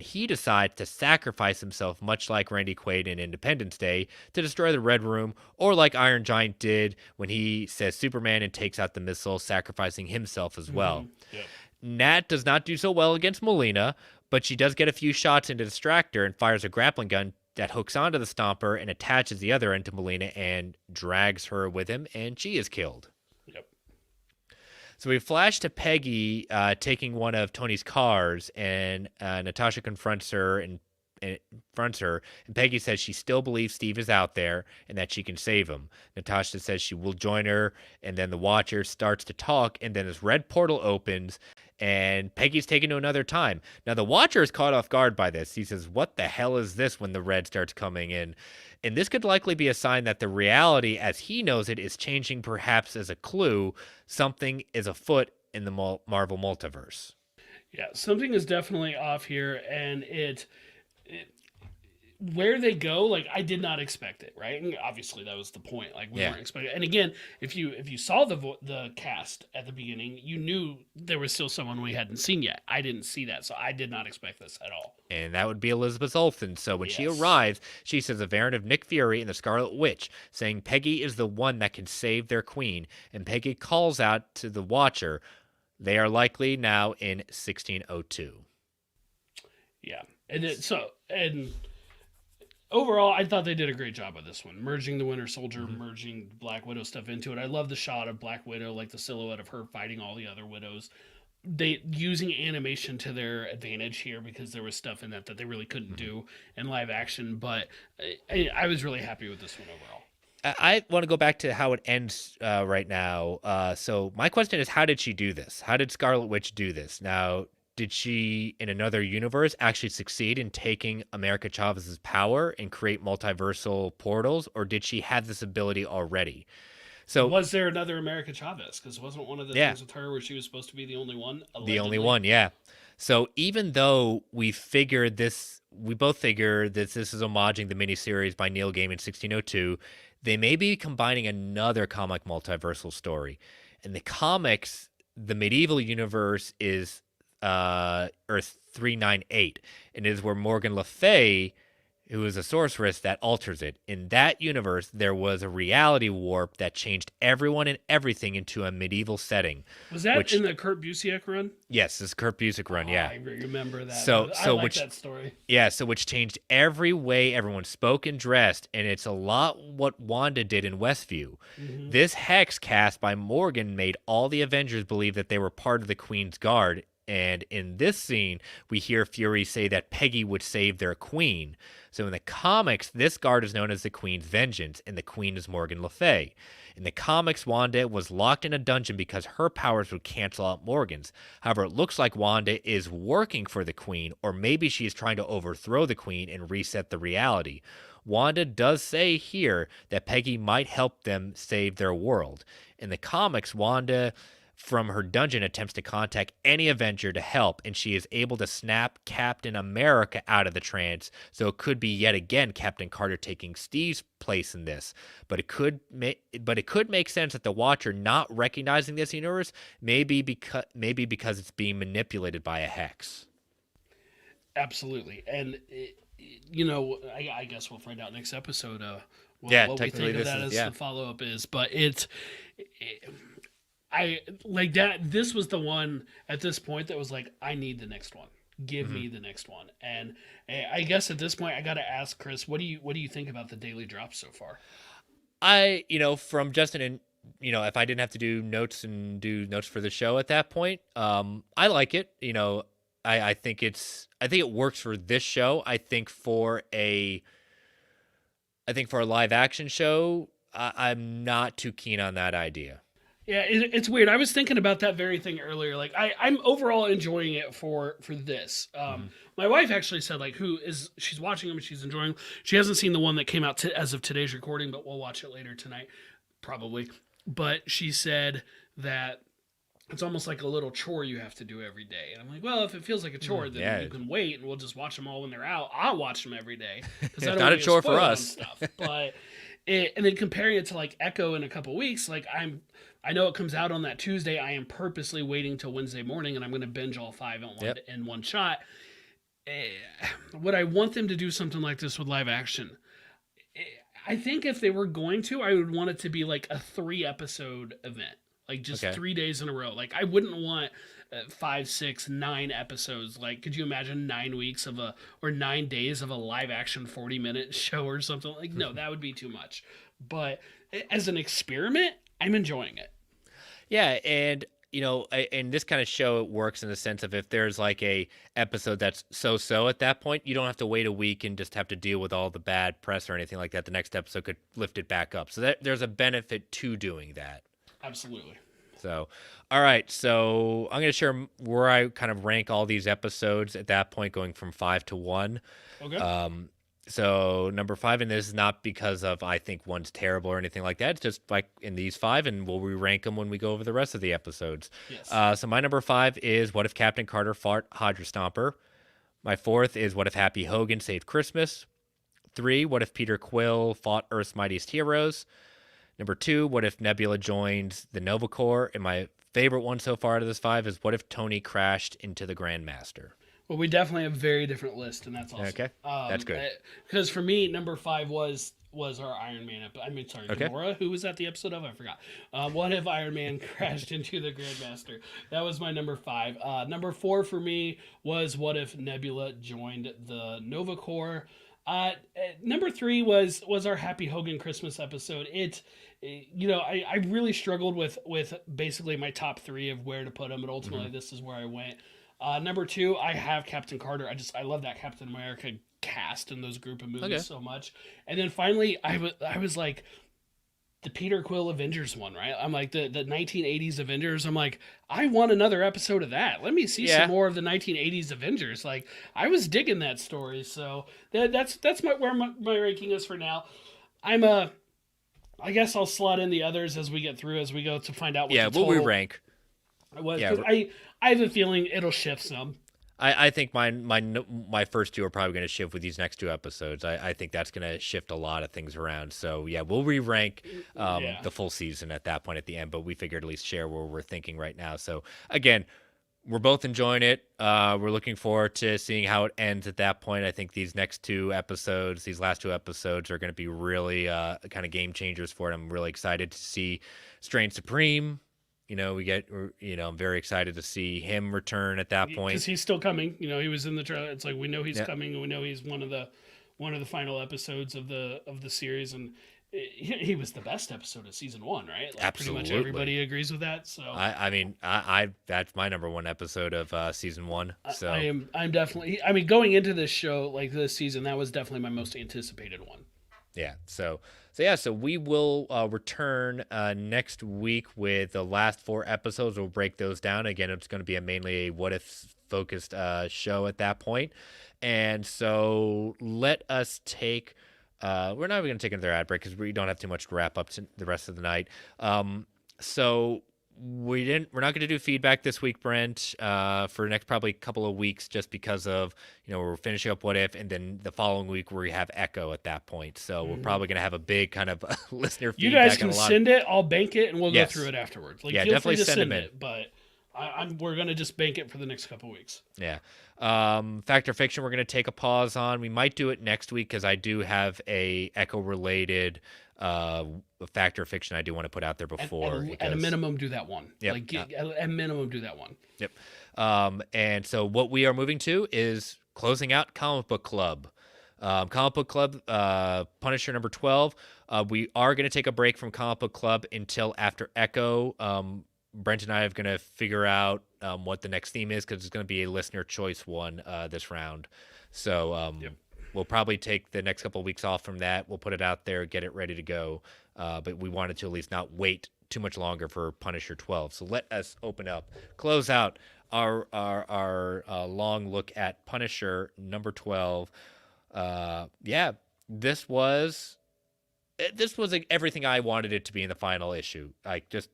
he decides to sacrifice himself, much like Randy Quaid in Independence Day, to destroy the Red Room, or like Iron Giant did when he says Superman and takes out the missile, sacrificing himself as well. Yep. Nat does not do so well against Melina, but she does get a few shots in to distract her and fires a grappling gun that hooks onto the Stomper and attaches the other end to Melina and drags her with him, and she is killed. Yep. So we flash to Peggy taking one of Tony's cars, and Natasha confronts her and Peggy says she still believes Steve is out there and that she can save him. Natasha says she will join her, and then the Watcher starts to talk, and then this red portal opens, and Peggy's taken to another time. Now the Watcher is caught off guard by this. He says, "What the hell is this?" when the red starts coming in. And this could likely be a sign that the reality as he knows it is changing, perhaps as a clue something is afoot in the Marvel multiverse. Yeah, something is definitely off here, and where they go, like I did not expect it, right? And obviously that was the point. Like we weren't expecting. And again, if you saw the cast at the beginning, you knew there was still someone we hadn't seen yet. I didn't see that, so I did not expect this at all. And that would be Elizabeth Olsen. So when she Yes. arrives, she says a variant of Nick Fury and the Scarlet Witch, saying Peggy is the one that can save their queen. And Peggy calls out to the Watcher. They are likely now in 1602. Yeah, and overall, I thought they did a great job with this one, merging the Winter Soldier, merging Black Widow stuff into it. I love the shot of Black Widow, like the silhouette of her fighting all the other widows. They using animation to their advantage here because there was stuff in that they really couldn't do in live action. But I was really happy with this one overall. I want to go back to how it ends right now. So my question is, how did she do this? How did Scarlet Witch do this? Now, did she, in another universe, actually succeed in taking America Chavez's power and create multiversal portals, or did she have this ability already? So, Was there another America Chavez? Because wasn't one of the yeah, things with her where she was supposed to be the only one, the only allegedly? one, yeah. So even though we both figure that this is homaging the miniseries by Neil Gaiman 1602, they may be combining another comic multiversal story. In the comics, the medieval universe is Earth 398, and it is where Morgan Le Fay, who is a sorceress, that alters it. In that universe, there was a reality warp that changed everyone and everything into a medieval setting, Was that in which, the Kurt Busiek run? yes, this is Kurt Busiek run, Oh, yeah. I remember that. So I so like which that story. Yeah, so which changed every way everyone spoke and dressed, and it's a lot what Wanda did in Westview. Hmm. This hex cast by Morgan made all the Avengers believe that they were part of the Queen's Guard, and in this scene, we hear Fury say that Peggy would save their queen. So in the comics, this guard is known as the Queen's Vengeance, and the Queen is Morgan Le Fay. In the comics, Wanda was locked in a dungeon because her powers would cancel out Morgan's. However, it looks like Wanda is working for the Queen, or maybe she is trying to overthrow the Queen and reset the reality. Wanda does say here that Peggy might help them save their world. In the comics, Wanda, from her dungeon, attempts to contact any Avenger to help, and she is able to snap Captain America out of the trance. So it could be yet again Captain Carter taking Steve's place in this. But it could make sense that the Watcher not recognizing this universe maybe because it's being manipulated by a hex. Absolutely. And, I guess we'll find out next episode Yeah, what we technically think of this that is as yeah. the follow up is. But I like that. This was the one at this point that was like, I need the next one. Give Mhm. me the next one. And I guess at this point, I got to ask Chris, what do you think about the daily drops so far? From Justin and if I didn't have to do notes and do notes for the show at that point, I like it. I think it works for this show. I think for a live action show, I'm not too keen on that idea. Yeah, it's weird. I was thinking about that very thing earlier. Like, I'm overall enjoying it for this. Hmm. My wife actually said like, she's watching them, she's enjoying. 'Em. She hasn't seen the one that came out as of today's recording, but we'll watch it later tonight, probably. But she said that it's almost like a little chore you have to do every day. And I'm like, well, if it feels like a chore, then Yeah, you can wait and we'll just watch them all when they're out. I'll watch them every day because I it's don't not want a to get chore for spoiled on us. stuff. But and then comparing it to like Echo in a couple weeks, like I know it comes out on that Tuesday. I am purposely waiting till Wednesday morning, and I'm going to binge all five Yep. in one shot. Eh, Would I want them to do something like this with live action? I think if they were going to, I would want it to be like a 3 episode event, like just Okay. 3 days in a row. Like I wouldn't want 5, 6, 9 episodes. Like, could you imagine 9 weeks or 9 days of a live action 40-minute show or something? Like, no, that would be too much. But as an experiment, I'm enjoying it. Yeah, and in this kind of show, it works in the sense of if there's like a episode that's so at that point, you don't have to wait a week and just have to deal with all the bad press or anything like that. The next episode could lift it back up. So there's a benefit to doing that. Absolutely. So, all right. So I'm going to share where I kind of rank all these episodes at that point, going from 5 to 1. Okay. So number 5 in this is not because of I think one's terrible or anything like that. It's just like in these 5, and we'll re-rank them when we go over the rest of the episodes. Yes. So my number 5 is What If Captain Carter Fought Hydra Stomper. My 4th is What If Happy Hogan Saved Christmas. 3, What If Peter Quill Fought Earth's Mightiest Heroes. Number 2, What If Nebula joined the Nova Corps. And my favorite one so far out of this 5 is What If Tony crashed into the Grandmaster. Well, we definitely have very different lists, and that's awesome. Okay, that's good. Because for me, number 5 was our Iron Man. Sorry, Okay. Gamora. Who was that the episode of? I forgot. What if Iron Man crashed into the Grandmaster? That was my number 5. Number 4 for me was What If Nebula joined the Nova Corps. Number 3 was our Happy Hogan Christmas episode. I really struggled with basically my top 3 of where to put them, but ultimately this is where I went. Number 2, I have Captain Carter. I love that Captain America cast in those group of movies Okay. so much. And then finally, I was like, the Peter Quill Avengers one, right? I'm like the 1980s Avengers. I'm like, I want another episode of that. Let me see some Yeah. more of the 1980s Avengers. Like, I was digging that story. So that's where my ranking is for now. I'm I guess I'll slot in the others as we get through, as we go to find out what Yeah, the we'll total re-rank. was, Yeah, because I have a feeling it'll shift some. I think my first two are probably going to shift with these next two episodes. I think that's going to shift a lot of things around. So yeah, we'll re-rank Yeah. the full season at that point at the end. But we figured at least share where we're thinking right now. So again, we're both enjoying it. We're looking forward to seeing how it ends at that point. I think these next two episodes, these last two episodes, are going to be really kind of game changers for it. I'm really excited to see Strain Supreme. I'm very excited to see him return at that point. Because he's still coming. He was in the trailer. It's like we know he's Yeah, coming, and we know he's one of the final episodes of the series, and he was the best episode of season one, right? Like pretty much absolutely. everybody agrees with that. So I mean, I that's my number one episode of season one. I So am I'm definitely. I mean, going into this show, like this season, that was definitely my most anticipated one. yeah, so we will return next week with the last four episodes. We'll break those down again. It's going to be mainly a what if focused show at that point, and so let us take. We're not even going to take another ad break because we don't have too much to wrap up to the rest of the night. So we're not going to do feedback this week, Brent, for the next probably couple of weeks, just because of we're finishing up what if, and then the following week we have Echo at that point. So we're Mm-hmm. probably going to have a big kind of listener You guys feedback and can a lot of send it. I'll bank it, and we'll go through yes, it afterwards. Like, yeah, feel free definitely to send them send in. it, but we're gonna just bank it for the next couple weeks. Yeah. Fact or fiction, we're going to take a pause on. We might do it next week because I do have a Echo related uh fact or fiction I do want to put out there At, before at, it a, at a goes. minimum, do that one. Yep. Like, at minimum, do that one. Yep. And so what we are moving to is closing out Comic Book Club. Comic Book Club, Punisher number 12. We are going to take a break from Comic Book Club until after Echo. Brent and I are going to figure out what the next theme is because it's going to be a listener choice one this round. So Yep. we'll probably take the next couple of weeks off from that. We'll put it out there, get it ready to go. But we wanted to at least not wait too much longer for Punisher 12. So let us open up, close out our long look at Punisher number 12. Yeah, this was like everything I wanted it to be in the final issue. Like just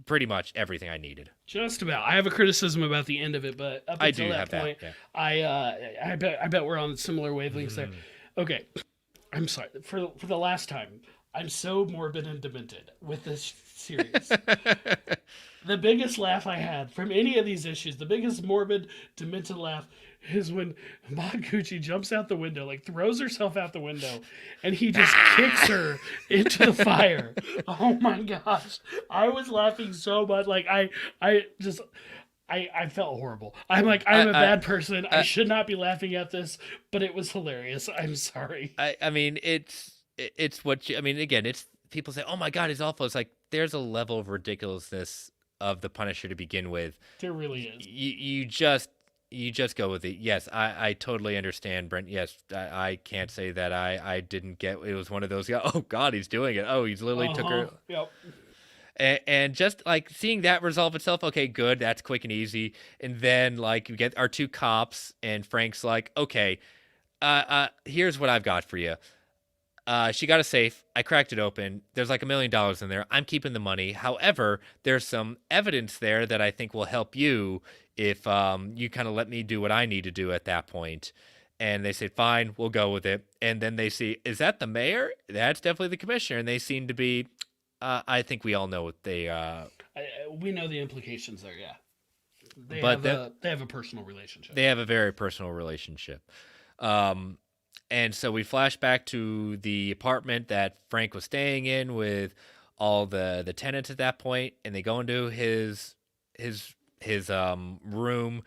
pretty much everything I needed. Just about. I have a criticism about the end of it, but up I until do that have that. point, Yeah. I bet we're on similar wavelengths there. Mhm. Okay, I'm sorry for the last time. I'm so morbid and demented with this series. The biggest laugh I had from any of these issues, the biggest morbid, demented laugh, is when Maguchi jumps out the window, like throws herself out the window, and he just kicks her into the fire. Oh my gosh. I was laughing so much. Like, I felt horrible. I'm like, I'm a bad person. I should not be laughing at this, but it was hilarious. I'm sorry. I mean, it's what you, I mean. Again, it's people say, "Oh my God, he's awful." It's like there's a level of ridiculousness of the Punisher to begin with. There really is. You just go with it. Yes, I totally understand, Brent. Yes, I can't say that I didn't get. It was one of those. Oh God, he's doing it. Oh, he's literally took her. Yep. And just like seeing that resolve itself, okay, good, that's quick and easy. And then like you get our two cops, and Frank's like, okay, here's what I've got for you. She got a safe. I cracked it open. There's like $1 million in there. I'm keeping the money. However, there's some evidence there that I think will help you if you kind of let me do what I need to do at that point. And they say, fine, we'll go with it. And then they see, is that the mayor? That's definitely the commissioner. And they seem to be, I think we all know what they. We know the implications there. Yeah. But They have a personal relationship. they have a very personal relationship. And so we flash back to the apartment that Frank was staying in with all the tenants at that point, and they go into his room.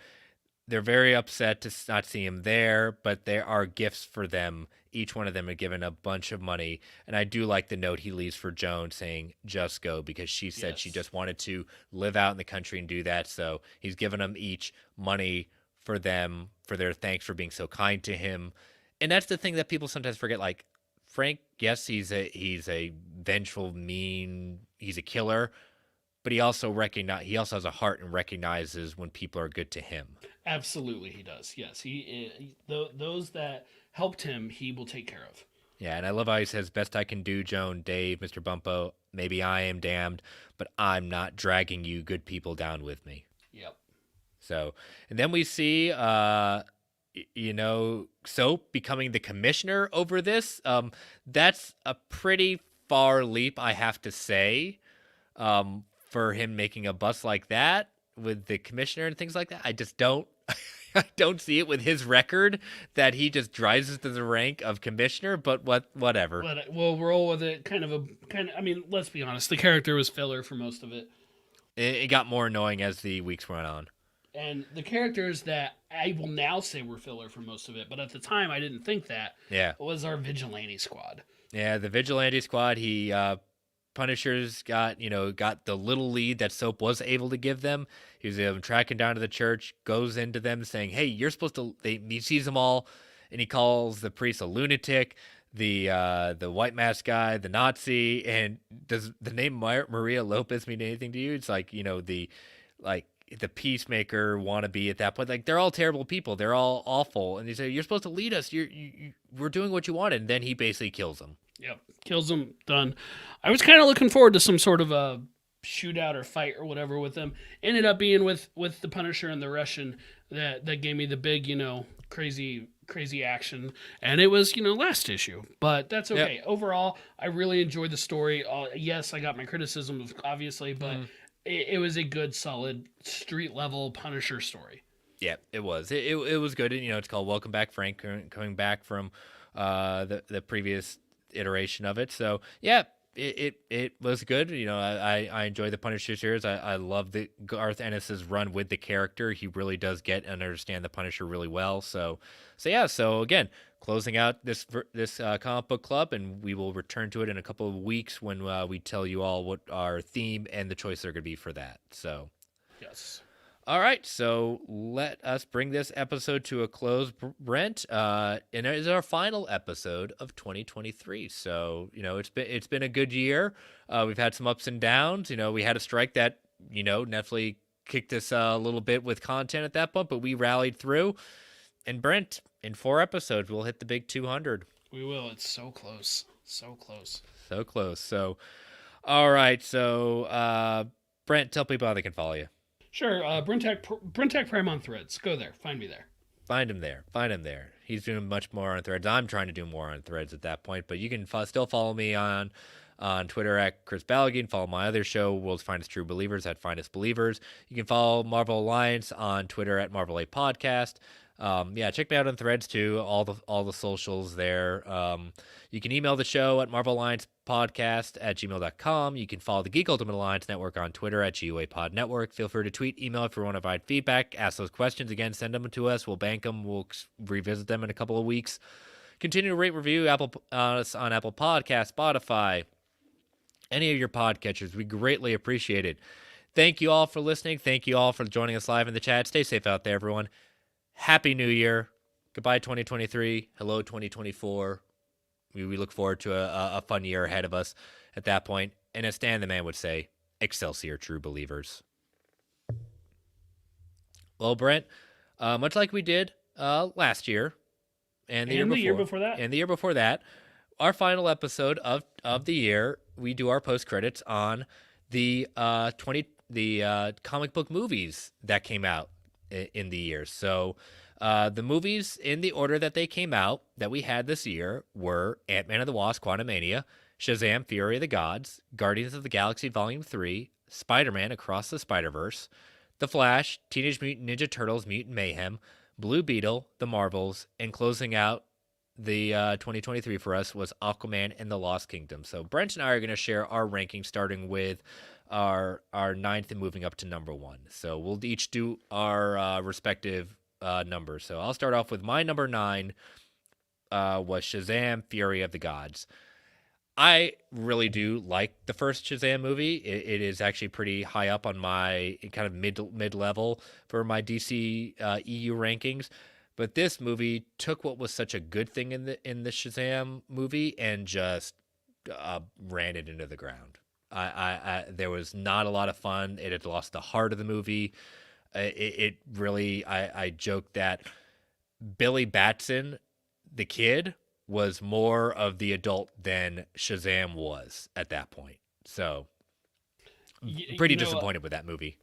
They're very upset to not see him there, but there are gifts for them. Each one of them are given a bunch of money, and I do like the note he leaves for Joan saying "just go" because she said she Yes. just wanted to live out in the country and do that. So he's given them each money for them for their thanks for being so kind to him. And that's the thing that people sometimes forget. Like Frank, yes, he's a vengeful, mean, he's a killer, but he also has a heart and recognizes when people are good to him. Absolutely, he does. Yes, those that helped him, he will take care of. Yeah, and I love how he says, "Best I can do, Joan, Dave, Mr. Bumpo. Maybe I am damned, but I'm not dragging you good people down with me." Yep. So, and then we see, Soap becoming the commissioner over this. That's a pretty far leap, I have to say, for him making a bust like that with the commissioner and things like that. I just don't. I don't see it with his record that he just rises to the rank of commissioner. But whatever. But we'll roll with it. I mean, let's be honest. The character was filler for most of it. It got more annoying as the weeks went on. And the characters that I will now say were filler for most of it, but at the time I didn't think that. Yeah, was our vigilante squad. yeah. The vigilante squad. Punisher's got the little lead that Soap was able to give them. He was tracking down to the church, goes into them saying, "Hey, you're supposed to." He sees them all, and he calls the priest a lunatic. The white mask guy, the Nazi, and does the name Maria Lopez mean anything to you? It's like the peacemaker wannabe at that point. Like, they're all terrible people. They're all awful, and they say, "You're supposed to lead us. We're doing what you wanted." And then he basically kills them. Yep, kills him. Done. I was kind of looking forward to some sort of a shootout or fight or whatever with them. Ended up being with the Punisher and the Russian that gave me the big crazy action, and it was last issue, but that's okay. Yep. Overall, I really enjoyed the story. Yes, I got my criticisms obviously, but it was a good, solid street level Punisher story. Yeah, it was. It was good. And, it's called Welcome Back, Frank, coming back from the previous iteration of it. So yeah, it was good. I enjoy the Punisher series. I love the Garth Ennis's run with the character. He really does get and understand the Punisher really well. So yeah. So again, closing out this comic book club, and we will return to it in a couple of weeks when we tell you all what our theme and the choice are going to be for that. So yes. All right, so let us bring this episode to a close, Brent. And it is our final episode of 2023. So it's been a good year. We've had some ups and downs. We had a strike that Netflix kicked us a little bit with content at that point, but we rallied through. And Brent, in 4 episodes, we'll hit the big 200. We will. It's so close, so close, so close. So, all right. So, Brent, tell people how they can follow you. Sure, Brentak Prime on Threads. Go there. Find me there. Find him there. He's doing much more on Threads. I'm trying to do more on Threads at that point, but you can still follow me on Twitter at Chris Ballaghy. Follow my other show, World's Finest True Believers, at Finest Believers. You can follow Marvel Alliance on Twitter at Marvel A Podcast. Check me out on Threads too. All the socials there. You can email the show at marvelalliancepodcast@gmail.com. You can follow the Geek Ultimate Alliance Network on Twitter at GUAPod Network. Feel free to tweet, email if you want to provide feedback. Ask those questions. Again, send them to us. We'll bank them. We'll revisit them in a couple of weeks. Continue to rate, review us on Apple Podcasts, Spotify, any of your podcatchers. We greatly appreciate it. Thank you all for listening. Thank you all for joining us live in the chat. Stay safe out there, everyone. Happy New Year. Goodbye, 2023. Hello, 2024. We look forward to a fun year ahead of us at that point. And as Stan the Man would say, Excelsior, true believers. Well, Brent, much like we did last year and the year before that, our final episode of the year, we do our post credits on the comic book movies that came out in the year. So the movies in the order that they came out that we had this year were Ant-Man and the Wasp: Quantumania, Shazam! Fury of the Gods, Guardians of the Galaxy Volume 3, Spider-Man Across the Spider-Verse, The Flash, Teenage Mutant Ninja Turtles: Mutant Mayhem, Blue Beetle, The Marvels, and closing out the 2023 for us was Aquaman and the Lost Kingdom. So Brent and I are going to share our rankings, starting with our ninth and moving up to number 1. So we'll each do our respective numbers. So I'll start off with my number 9 was Shazam! Fury of the Gods. I really do like the first Shazam movie. It is actually pretty high up on my kind of mid level for my DC EU rankings. But this movie took what was such a good thing in the Shazam movie and just ran it into the ground. There was not a lot of fun. It had lost the heart of the movie. It really, I joked that Billy Batson, the kid, was more of the adult than Shazam was at that point. So, pretty You know, disappointed with that movie.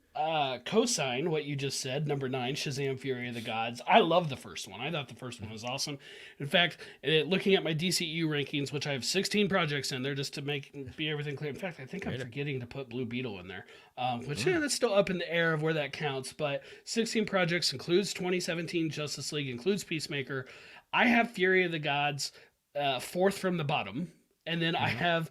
cosign what you just said. Number 9, Shazam: Fury of the Gods. I love the first one. I thought the first one was awesome. In fact, looking at my DCU rankings, which I have 16 projects in there, just to be everything clear. In fact, I think I'm forgetting to put Blue Beetle in there, which that's still up in the air of where that counts. But 16 projects includes 2017 Justice League, includes Peacemaker. I have Fury of the Gods fourth from the bottom, and then I Mm-hmm. have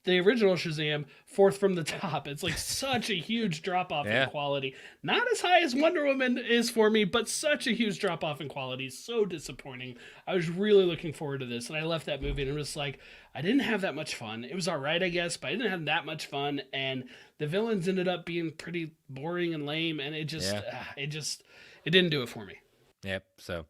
the original Shazam fourth from the top. It's like such a huge drop off in Yeah. quality. Not as high as Wonder Woman is for me, but such a huge drop off in quality. So disappointing. I was really looking forward to this, and I left that movie and it was like, I didn't have that much fun. It was all right, I guess, but I didn't have that much fun, and the villains ended up being pretty boring and lame, and Yeah. it didn't do it for me. Yep. So,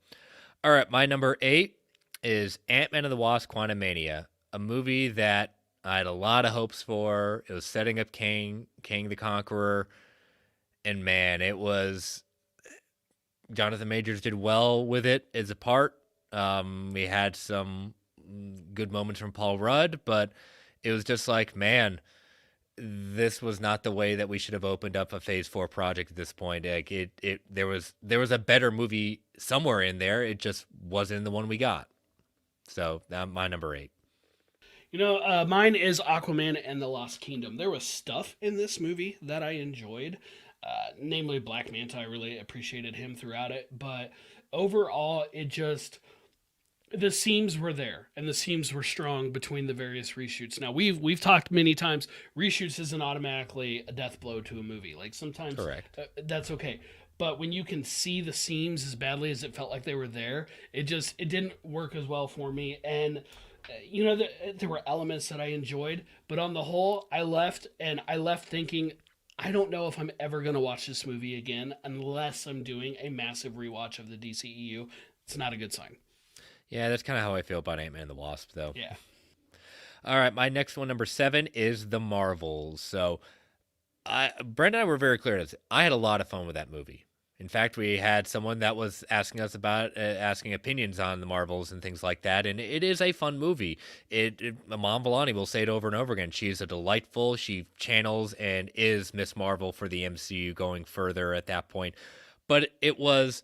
all right, my number 8 is Ant-Man and the Wasp: Quantumania, a movie that I had a lot of hopes for. It was setting up King the Conqueror, and man, it was Jonathan Majors did well with it as a part. We had some good moments from Paul Rudd, but it was just like, man, this was not the way that we should have opened up a Phase 4 project at this point. Like there was a better movie somewhere in there. It just wasn't the one we got. So my number 8. Mine is Aquaman and the Lost Kingdom. There was stuff in this movie that I enjoyed, namely Black Manta. I really appreciated him throughout it, but overall, the seams were there and the seams were strong between the various reshoots. Now we've talked many times. Reshoots isn't automatically a death blow to a movie. Like sometimes Correct. that's okay. But when you can see the seams as badly as it felt like they were there, it didn't work as well for me. And there were elements that I enjoyed, but on the whole, I left thinking, I don't know if I'm ever going to watch this movie again unless I'm doing a massive rewatch of the DCEU. It's not a good sign. Yeah, that's kind of how I feel about Ant-Man and the Wasp, though. Yeah. All right, my next one, number 7, is The Marvels. So, Brent and I were very clear on this. I had a lot of fun with that movie. In fact, we had someone that was asking us about asking opinions on the Marvels and things like that, and it is a fun movie. Mom Vellani will say it over and over again. She's she channels and is Miss Marvel for the MCU going further at that point. But it was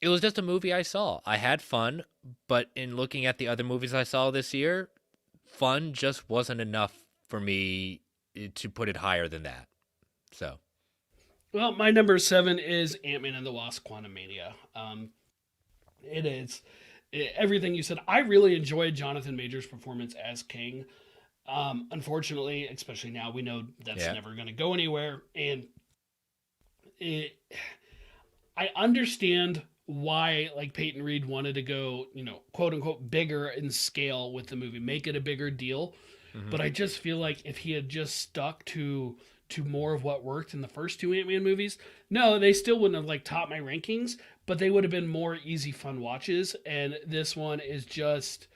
just a movie I saw. I had fun, but in looking at the other movies I saw this year, fun just wasn't enough for me to put it higher than that. So. Well, my number 7 is Ant-Man and the Wasp: Quantumania. It is everything you said. I really enjoyed Jonathan Majors' performance as King. Unfortunately, especially now, we know that's never going to go anywhere. And I understand why, like, Peyton Reed wanted to go, quote unquote, bigger in scale with the movie, make it a bigger deal. Mm-hmm. But I just feel like if he had just stuck to more of what worked in the first 2 Ant-Man movies, no, they still wouldn't have topped my rankings, but they would have been more easy, fun watches. And this one is just,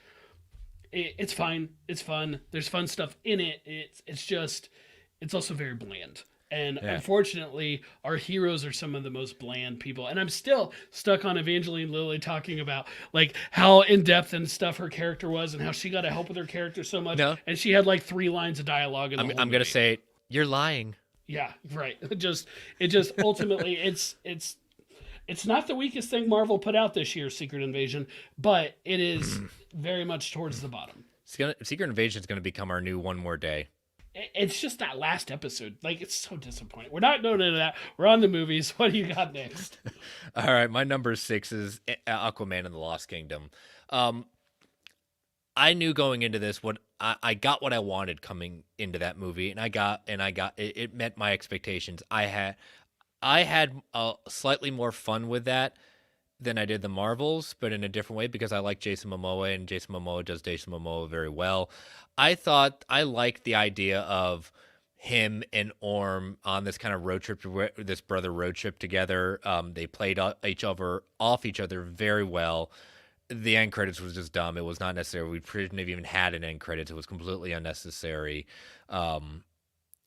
it's fine. It's fun. There's fun stuff in it. It's also very bland. And unfortunately, our heroes are some of the most bland people. And I'm still stuck on Evangeline Lilly talking about like how in depth and stuff her character was and how she got to help with her character so much. No. And she had like 3 lines of dialogue in the whole I'm going to say, you're lying. Yeah, right. It just ultimately it's not the weakest thing Marvel put out this year, Secret Invasion, but it is very much towards the bottom. Secret Invasion is going to become our new One More Day. It's just that last episode. Like, it's so disappointing. We're not going into that. We're on the movies. What do you got next? All right, my number 6 is Aquaman and the Lost Kingdom. I knew going into this what I got what I wanted coming into that movie, and I got it met my expectations. I had slightly more fun with that than I did the Marvels, but in a different way because I like Jason Momoa, and Jason Momoa does Jason Momoa very well. I thought I liked the idea of him and Orm on this kind of road trip, this brother road trip together. They played each other off each other very well. The end credits was just dumb. It was not necessary. We shouldn't have even had an end credits. It was completely unnecessary. Um,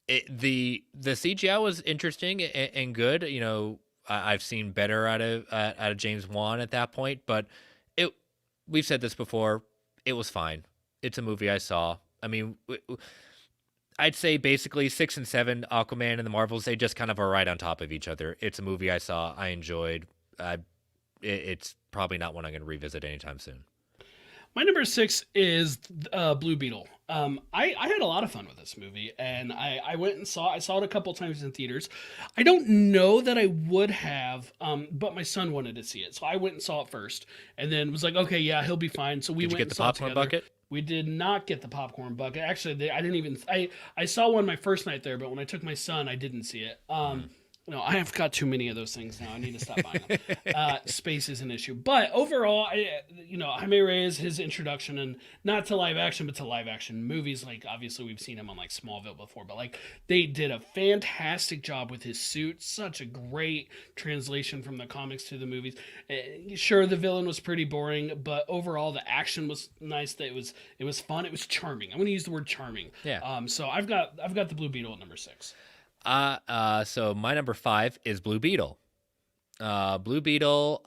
the CGI was interesting and good. You know, I've seen better out of James Wan at that point, but it we've said this before. It was fine. It's a movie I saw. I mean, I'd say basically 6 and 7, Aquaman and the Marvels, they just kind of are right on top of each other. It's a movie I saw, I enjoyed. It's probably not one I'm going to revisit anytime soon. My number 6 is Blue Beetle. I had a lot of fun with this movie, and I went and I saw it a couple times in theaters. I don't know that I would have, but my son wanted to see it, so I went and saw it first, and then was like, okay, yeah, he'll be fine. So we Did you went get and the saw it popcorn together. bucket? We did not get the popcorn bucket. Actually, I didn't even. I saw one my first night there, but when I took my son, I didn't see it. No, I have got too many of those things now. I need to stop buying them. Space is an issue, but overall, Jaime Reyes, his introduction, and not to live action, but to live action movies. Like obviously, we've seen him on like Smallville before, but like they did a fantastic job with his suit. Such a great translation from the comics to the movies. Sure, the villain was pretty boring, but overall, the action was nice. That it was fun. It was charming. I'm going to use the word charming. Yeah. So I've got the Blue Beetle at number 6. So my number 5 is Blue Beetle. Blue Beetle,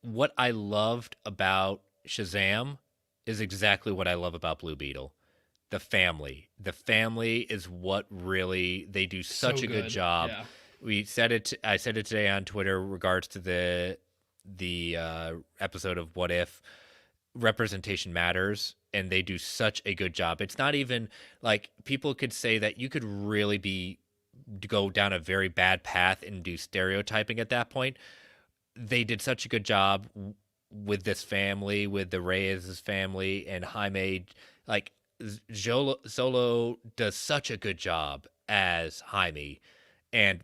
what I loved about Shazam is exactly what I love about Blue Beetle. The family. The family is what really they do such So a good good. job. Yeah. I said it today on Twitter regards to the episode of What If. Representation matters, and they do such a good job. It's not even like people could say that you could really go down a very bad path and do stereotyping at that point. They did such a good job with this family, with the Reyes' family, and Jaime. Like Solo does such a good job as Jaime, and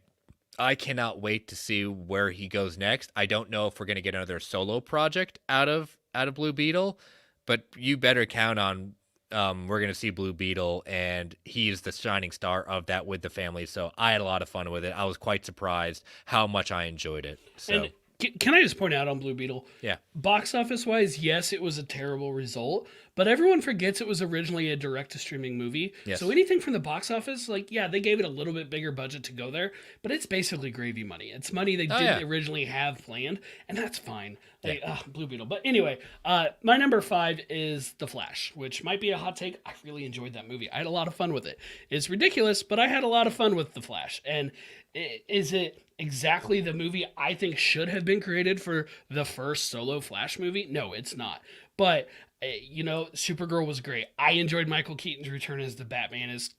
I cannot wait to see where he goes next. I don't know if we're going to get another solo project out of Blue Beetle, but you better count on we're going to see Blue Beetle, and he's the shining star of that with the family. So I had a lot of fun with it. I was quite surprised how much I enjoyed it. So And can I just point out on Blue Beetle, yeah, box office wise, yes, it was a terrible result, but everyone forgets it was originally a direct to streaming movie. yes, So anything from the box office, like, yeah, they gave it a little bit bigger budget to go there, but it's basically gravy money. It's money they oh didn't yeah, originally have planned, and that's fine. yeah. Like, Blue Beetle. But anyway, my number 5 is The Flash, which might be a hot take. I really enjoyed that movie. I had a lot of fun with it. It's ridiculous, but I had a lot of fun with The Flash. And is it exactly the movie I think should have been created for the first solo Flash movie? No, it's not. But Supergirl was great. I enjoyed Michael Keaton's return as the Batman, as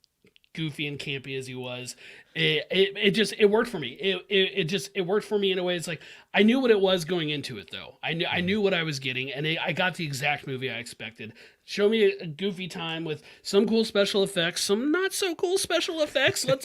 goofy and campy as he was. It worked for me. It worked for me in a way. It's like I knew what it was going into it though. I knew what I was getting, and I got the exact movie I expected. Show me a goofy time with some cool special effects, some not so cool special effects. Let's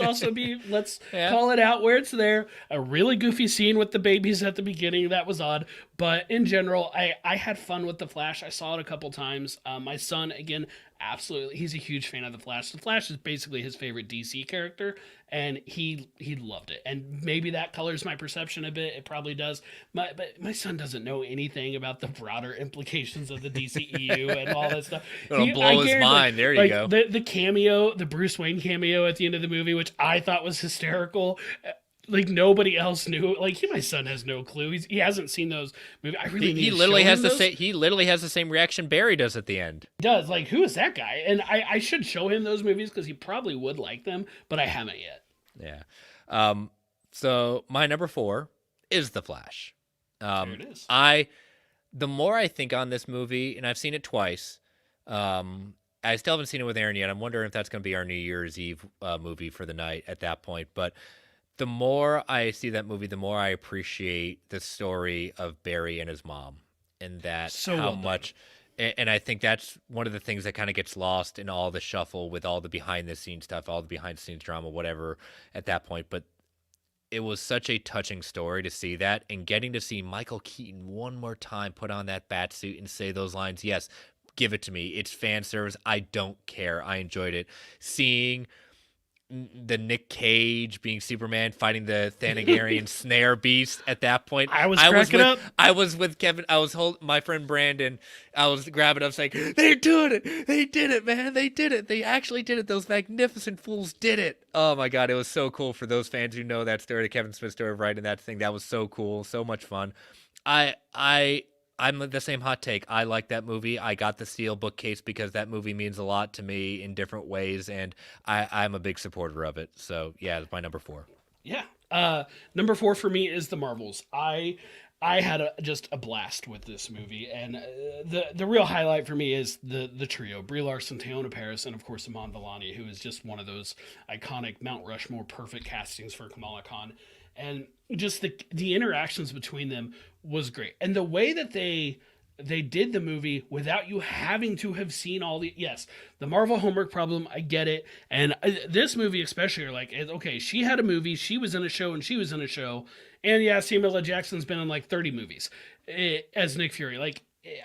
Yeah. call it out where it's there. A really goofy scene with the babies at the beginning, that was odd, but in general, I had fun with the Flash. I saw it a couple times. My son, again, absolutely, he's a huge fan of the Flash. The Flash is basically his favorite DC character, and he loved it. And maybe that colors my perception a bit. It probably does. But my son doesn't know anything about the broader implications of the DCEU and all that stuff. It'll blow his mind. There you go. The cameo, the Bruce Wayne cameo at the end of the movie, which I thought was hysterical. Like nobody else knew. Like my son has no clue. He hasn't seen those movies. I really need He to literally show has him the those. same. He literally has the same reaction Barry does at the end. Does like who is that guy? And I should show him those movies because he probably would like them, but I haven't yet. Yeah. So my number 4 is The Flash. There it is. The more I think on this movie, and I've seen it twice, I still haven't seen it with Aaron yet. I'm wondering if that's going to be our New Year's Eve movie for the night at that point. But the more I see that movie, the more I appreciate the story of Barry and his mom, and that So how well done. much. And I think that's one of the things that kind of gets lost in all the shuffle with all the behind the scenes stuff, all the behind the scenes drama, whatever at that point. But it was such a touching story to see that, and getting to see Michael Keaton one more time put on that bat suit and say those lines. Yes, give it to me. It's fan service. I don't care. I enjoyed it. Seeing the Nick Cage being Superman fighting the Thanagarian snare beast at that point. I was cracking up. I was with Kevin. I was holding my friend Brandon. I was grabbing up saying, "They're doing it. They did it, man. They did it. They actually did it. Those magnificent fools did it." Oh my God, it was so cool for those fans who know that story, the Kevin Smith story of writing that thing. That was so cool, so much fun. I'm the same hot take. I like that movie. I got the Steel bookcase because that movie means a lot to me in different ways, and I'm a big supporter of it. So yeah, it's my number 4. Yeah. Number 4 for me is The Marvels. I had just a blast with this movie, and the real highlight for me is the trio: Brie Larson, Teyonah Parris, and of course Iman Vellani, who is just one of those iconic Mount Rushmore perfect castings for Kamala Khan, and just the interactions between them was great, and the way that they did the movie without you having to have seen all the Marvel homework problem. I get it. And this movie especially are like, okay, she had a movie, she was in a show, and she was in a show. And yeah, Samuel L. Jackson's been in like 30 movies as Nick Fury. Like,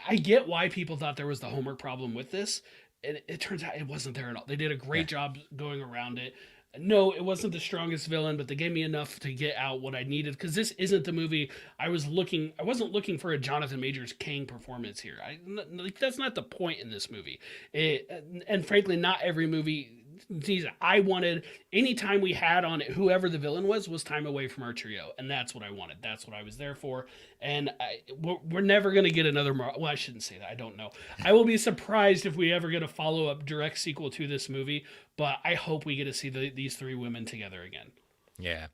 I get why people thought there was the homework problem with this. It turns out it wasn't there at all. They did a great job going around it. No, it wasn't the strongest villain, but they gave me enough to get out what I needed, because this isn't the movie I was looking. I wasn't looking for a Jonathan Majors King performance here. Like, that's not the point in this movie. And frankly, not every movie. I wanted, anytime we had on it, whoever the villain was time away from our trio, and that's what I wanted. That's what I was there for. And we're never going to get another well, I shouldn't say that, I don't know. I will be surprised if we ever get a follow-up direct sequel to this movie, but I hope we get to see these 3 women together again. Yeah.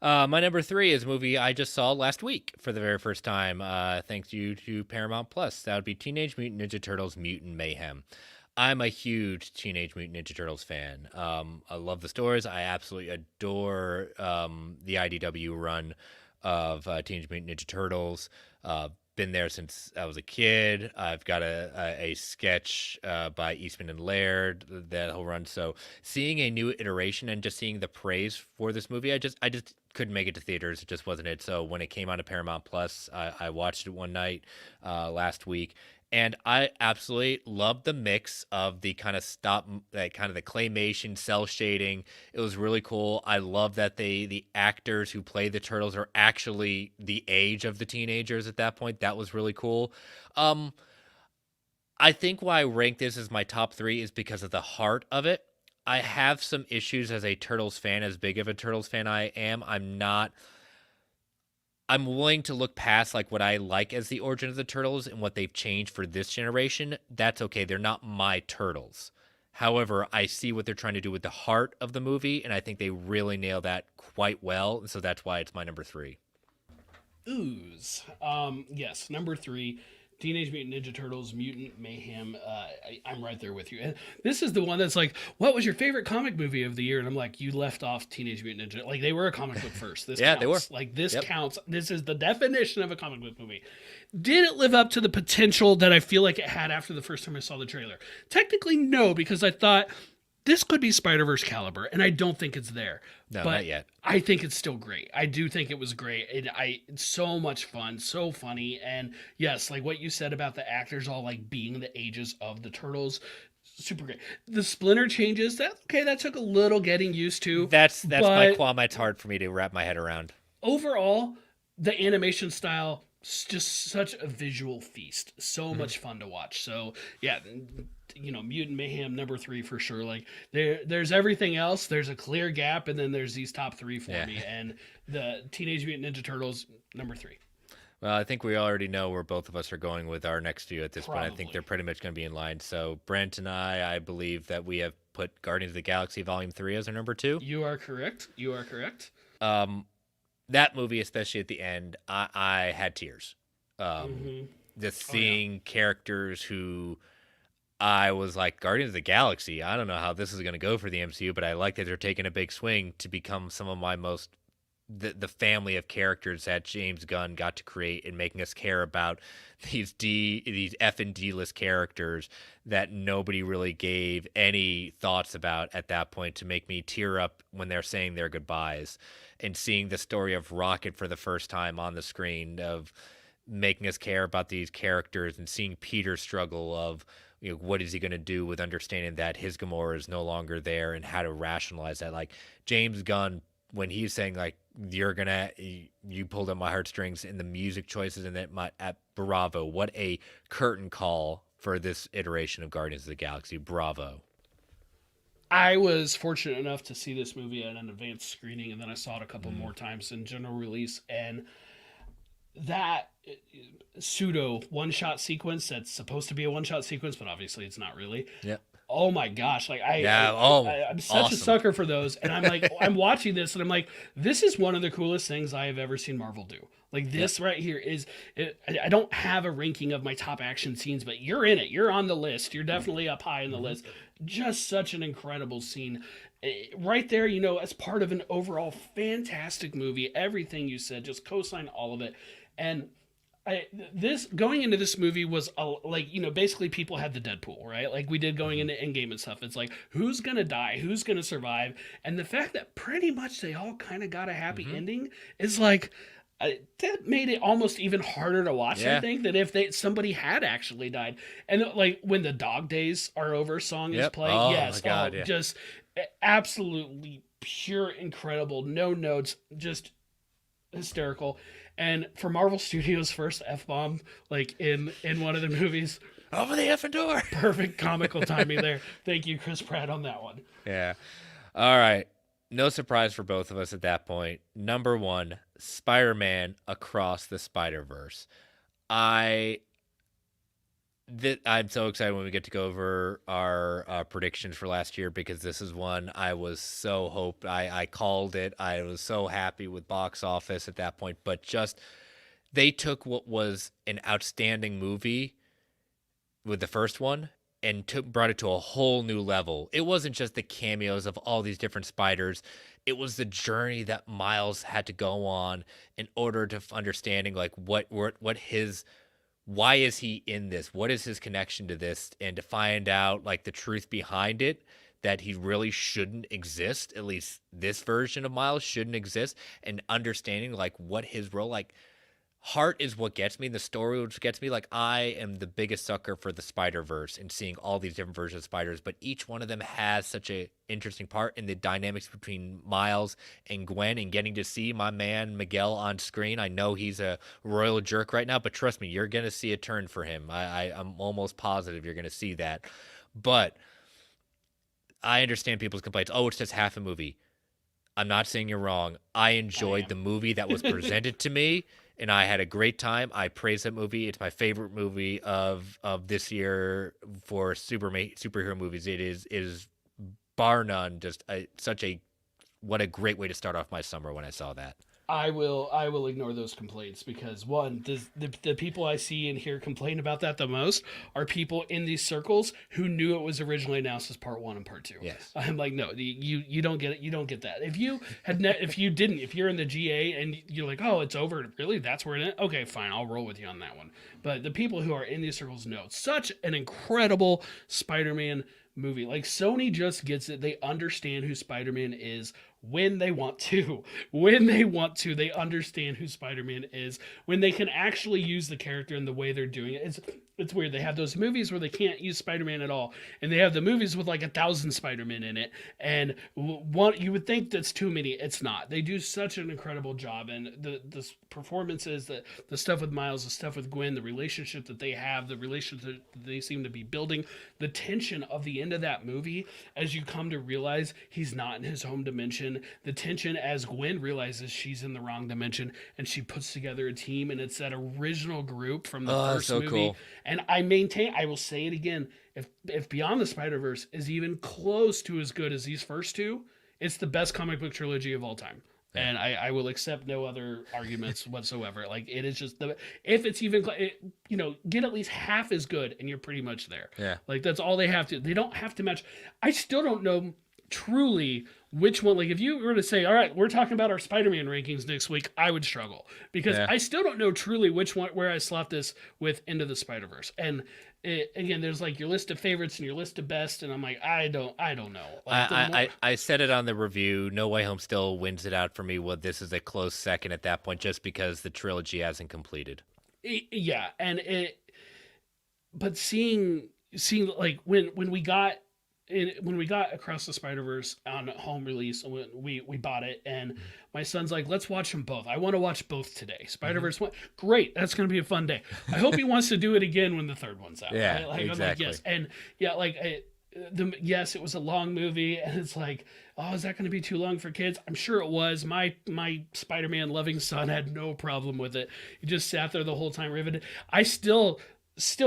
My number 3 is a movie I just saw last week for the very first time, thanks to Paramount Plus. That would be Teenage Mutant Ninja Turtles Mutant Mayhem. I'm a huge Teenage Mutant Ninja Turtles fan. I love the stories. I absolutely adore the IDW run of Teenage Mutant Ninja Turtles. Been there since I was a kid. I've got a sketch by Eastman and Laird that whole run. So seeing a new iteration and just seeing the praise for this movie, I just couldn't make it to theaters. It just wasn't it. So when it came on to Paramount Plus, I watched it one night last week. And I absolutely loved the mix of the kind of the claymation, cell shading. It was really cool. I love that the actors who play the turtles are actually the age of the teenagers at that point. That was really cool. I think why I rank this as my top 3 is because of the heart of it. I have some issues as a Turtles fan, as big of a Turtles fan I am. I'm willing to look past like what I like as the origin of the Turtles and what they've changed for this generation. That's okay. They're not my Turtles. However, I see what they're trying to do with the heart of the movie, and I think they really nail that quite well. And so that's why it's my number 3. Ooze. Yes, number 3. Teenage Mutant Ninja Turtles Mutant Mayhem. I'm right there with you. And this is the one that's like, what was your favorite comic movie of the year? And I'm like, you left off Teenage Mutant Ninja. Like, they were a comic book first. This Yeah, counts. they were. Like, this counts. This is the definition of a comic book movie. Did it live up to the potential that I feel like it had after the first time I saw the trailer? Technically, no, because I thought this could be Spider-Verse caliber, and I don't think it's there. No, but not yet. I think it's still great. I do think it was great. It's so much fun, so funny, and yes, like what you said about the actors all like being the ages of the turtles, super great. The Splinter changes, that took a little getting used to. That's my qualm. It's hard for me to wrap my head around. Overall, the animation style, just such a visual feast. So much fun to watch. So yeah, Mutant Mayhem number 3 for sure. Like there's everything else. There's a clear gap, and then there's these top 3 for me. And the Teenage Mutant Ninja Turtles number 3. Well, I think we already know where both of us are going with our next 2 at this point. I think they're pretty much going to be in line. So Brent and I believe that we have put Guardians of the Galaxy Volume 3 as our number 2. You are correct. That movie, especially at the end, I had tears. Just seeing characters who I was like, Guardians of the Galaxy, I don't know how this is going to go for the MCU, but I like that they're taking a big swing to become some of my most the family of characters that James Gunn got to create, and making us care about these F and D list characters that nobody really gave any thoughts about at that point, to make me tear up when they're saying their goodbyes, and seeing the story of Rocket for the first time on the screen, of making us care about these characters, and seeing Peter's struggle of what is he going to do with understanding that his Gamora is no longer there, and how to rationalize that. Like James Gunn, when he's saying like you pulled at my heartstrings in the music choices, and that my at bravo, what a curtain call for this iteration of Guardians of the Galaxy. Bravo. I was fortunate enough to see this movie at an advanced screening, and then I saw it a couple Mm. more times in general release. And that pseudo one shot sequence that's supposed to be a one shot sequence, but obviously it's not really. Yep. Oh my gosh! Like Yeah. Oh, I'm such a awesome. sucker for those, and I'm like, I'm watching this, and I'm like, this is one of the coolest things I have ever seen Marvel do. Like Yep. this right here is, I don't have a ranking of my top action scenes, but you're in it. You're on the list. You're definitely up high in the list. Just such an incredible scene, right there. As part of an overall fantastic movie. Everything you said, just co-sign all of it, and this going into this movie was like basically people had the Deadpool, right, like we did going into Endgame and stuff. It's like, who's gonna die, who's gonna survive, and the fact that pretty much they all kind of got a happy Mm-hmm. ending is like, that made it almost even harder to watch. I Yeah. think that if somebody had actually died, and like when the Dog Days Are Over song is Yep. playing, Oh yes, my God. Yeah. just absolutely pure, incredible, no notes, just hysterical. And for Marvel Studios' first F bomb, like in one of the movies, Over the effing door. perfect comical timing there. Thank you, Chris Pratt, on that one. Yeah. All right. No surprise for both of us at that point. Number one, Spider-Man Across the Spider-Verse. I I'm so excited when we get to go over our predictions for last year, because this is one I was so hoped. I called it. I was so happy with box office at that point. But just they took what was an outstanding movie with the first one and brought it to a whole new level. It wasn't just the cameos of all these different spiders. It was the journey that Miles had to go on in order to understanding like what his why is he in this? What is his connection to this? And to find out like the truth behind it, that he really shouldn't exist. At least this version of Miles shouldn't exist, and understanding like what his role, like heart is what gets me. The story which gets me. Like I am the biggest sucker for the Spider Verse and seeing all these different versions of spiders, but each one of them has such a interesting part in the dynamics between Miles and Gwen, and getting to see my man Miguel on screen. I know he's a royal jerk right now, but trust me, you're gonna see a turn for him. I'm almost positive you're gonna see that. But I understand people's complaints. Oh, it's just half a movie. I'm not saying you're wrong. I enjoyed the movie that was presented to me, and I had a great time. I praise that movie. It's my favorite movie of this year for superhero movies. It is bar none just such a what a great way to start off my summer when I saw that. I will ignore those complaints, because one, the people I see and hear complain about that the most are people in these circles who knew it was originally announced as part one and part two. Yes. I'm like, no, you don't get it. You don't get that. If you if you're in the GA and you're like, oh, it's over, really, that's where it is. Okay, fine, I'll roll with you on that one. But the people who are in these circles know it's such an incredible Spider-Man movie. Like, Sony just gets it. They understand who Spider-Man is when they want to. When they want to, they understand who Spider-Man is. When they can actually use the character in the way they're doing it. It's weird. They have those movies where they can't use Spider-Man at all, and they have the movies with like 1,000 Spider-Man in it. And one, you would think that's too many. It's not. They do such an incredible job, and the performances, the stuff with Miles, the stuff with Gwen, the relationship that they have, the relationship that they seem to be building, the tension of the end of that movie as you come to realize he's not in his home dimension, the tension as Gwen realizes she's in the wrong dimension, and she puts together a team, and it's that original group from the first so movie. cool. And I will say it again, if Beyond the Spider-Verse is even close to as good as these first two, it's the best comic book trilogy of all time. Yeah. And I will accept no other arguments whatsoever. Like, it is just if it's even get at least half as good, and you're pretty much there. Yeah. Like, that's all they have to. They don't have to match. I still don't know truly which one. Like, if you were to say, all right, we're talking about our Spider-Man rankings next week, I would struggle, because Yeah. I still don't know truly which one, where I slot this with Into the Spider-Verse. And again, there's like your list of favorites and your list of best, and I'm like, I don't know. Like, I said it on the review. No Way Home still wins it out for me. Well, this is a close second at that point, just because the trilogy hasn't completed. yeah, but seeing seeing like when we got when we got Across the Spider Verse on home release, we bought it, and my son's like, "Let's watch them both. I want to watch both today." Spider Hmm. Verse one, great. That's gonna be a fun day. I hope he wants to do it again when the third one's out. Yeah, Right? Like I'm like exactly. yes, and yeah, like yes, it was a long movie, and it's like, oh, is that going to be too long for kids? I'm sure it was. My Spider-Man loving son had no problem with it. He just sat there the whole time riveted. I still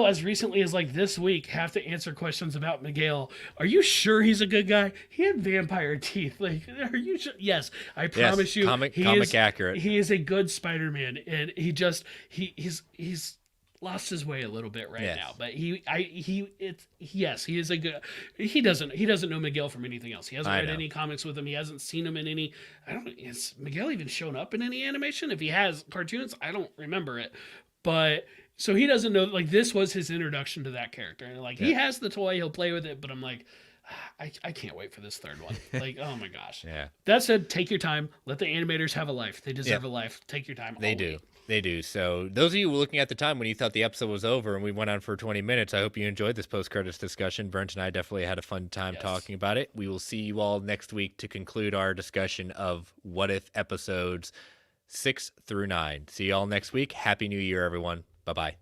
as recently as like this week have to answer questions about Miguel. Are you sure he's a good guy? He had vampire teeth. Like, are you sure? Yes, I Yes, promise you, comic accurate. he is a good Spider-Man, and he's lost his way a little bit right now. Yes. But it's yes, he is a good. He doesn't know Miguel from anything else. He hasn't I read know. any comics with him. He hasn't seen him in any. I don't. Has Miguel even shown up in any animation? If he has cartoons, I don't remember it. But so he doesn't know. Like this was his introduction to that character, and like he Yeah. has the toy, he'll play with it. But I'm like, I can't wait for this third one. Like, oh my gosh. Yeah. That said, take your time. Let the animators have a life. They Yeah. deserve a life. Take your time. They I'll do. wait. They do. So, those of you looking at the time when you thought the episode was over and we went on for 20 minutes, I hope you enjoyed this post credits discussion. Brent and I definitely had a fun time Yes. talking about it. We will see you all next week to conclude our discussion of What If episodes 6 through 9. See you all next week. Happy New Year, everyone. Bye bye.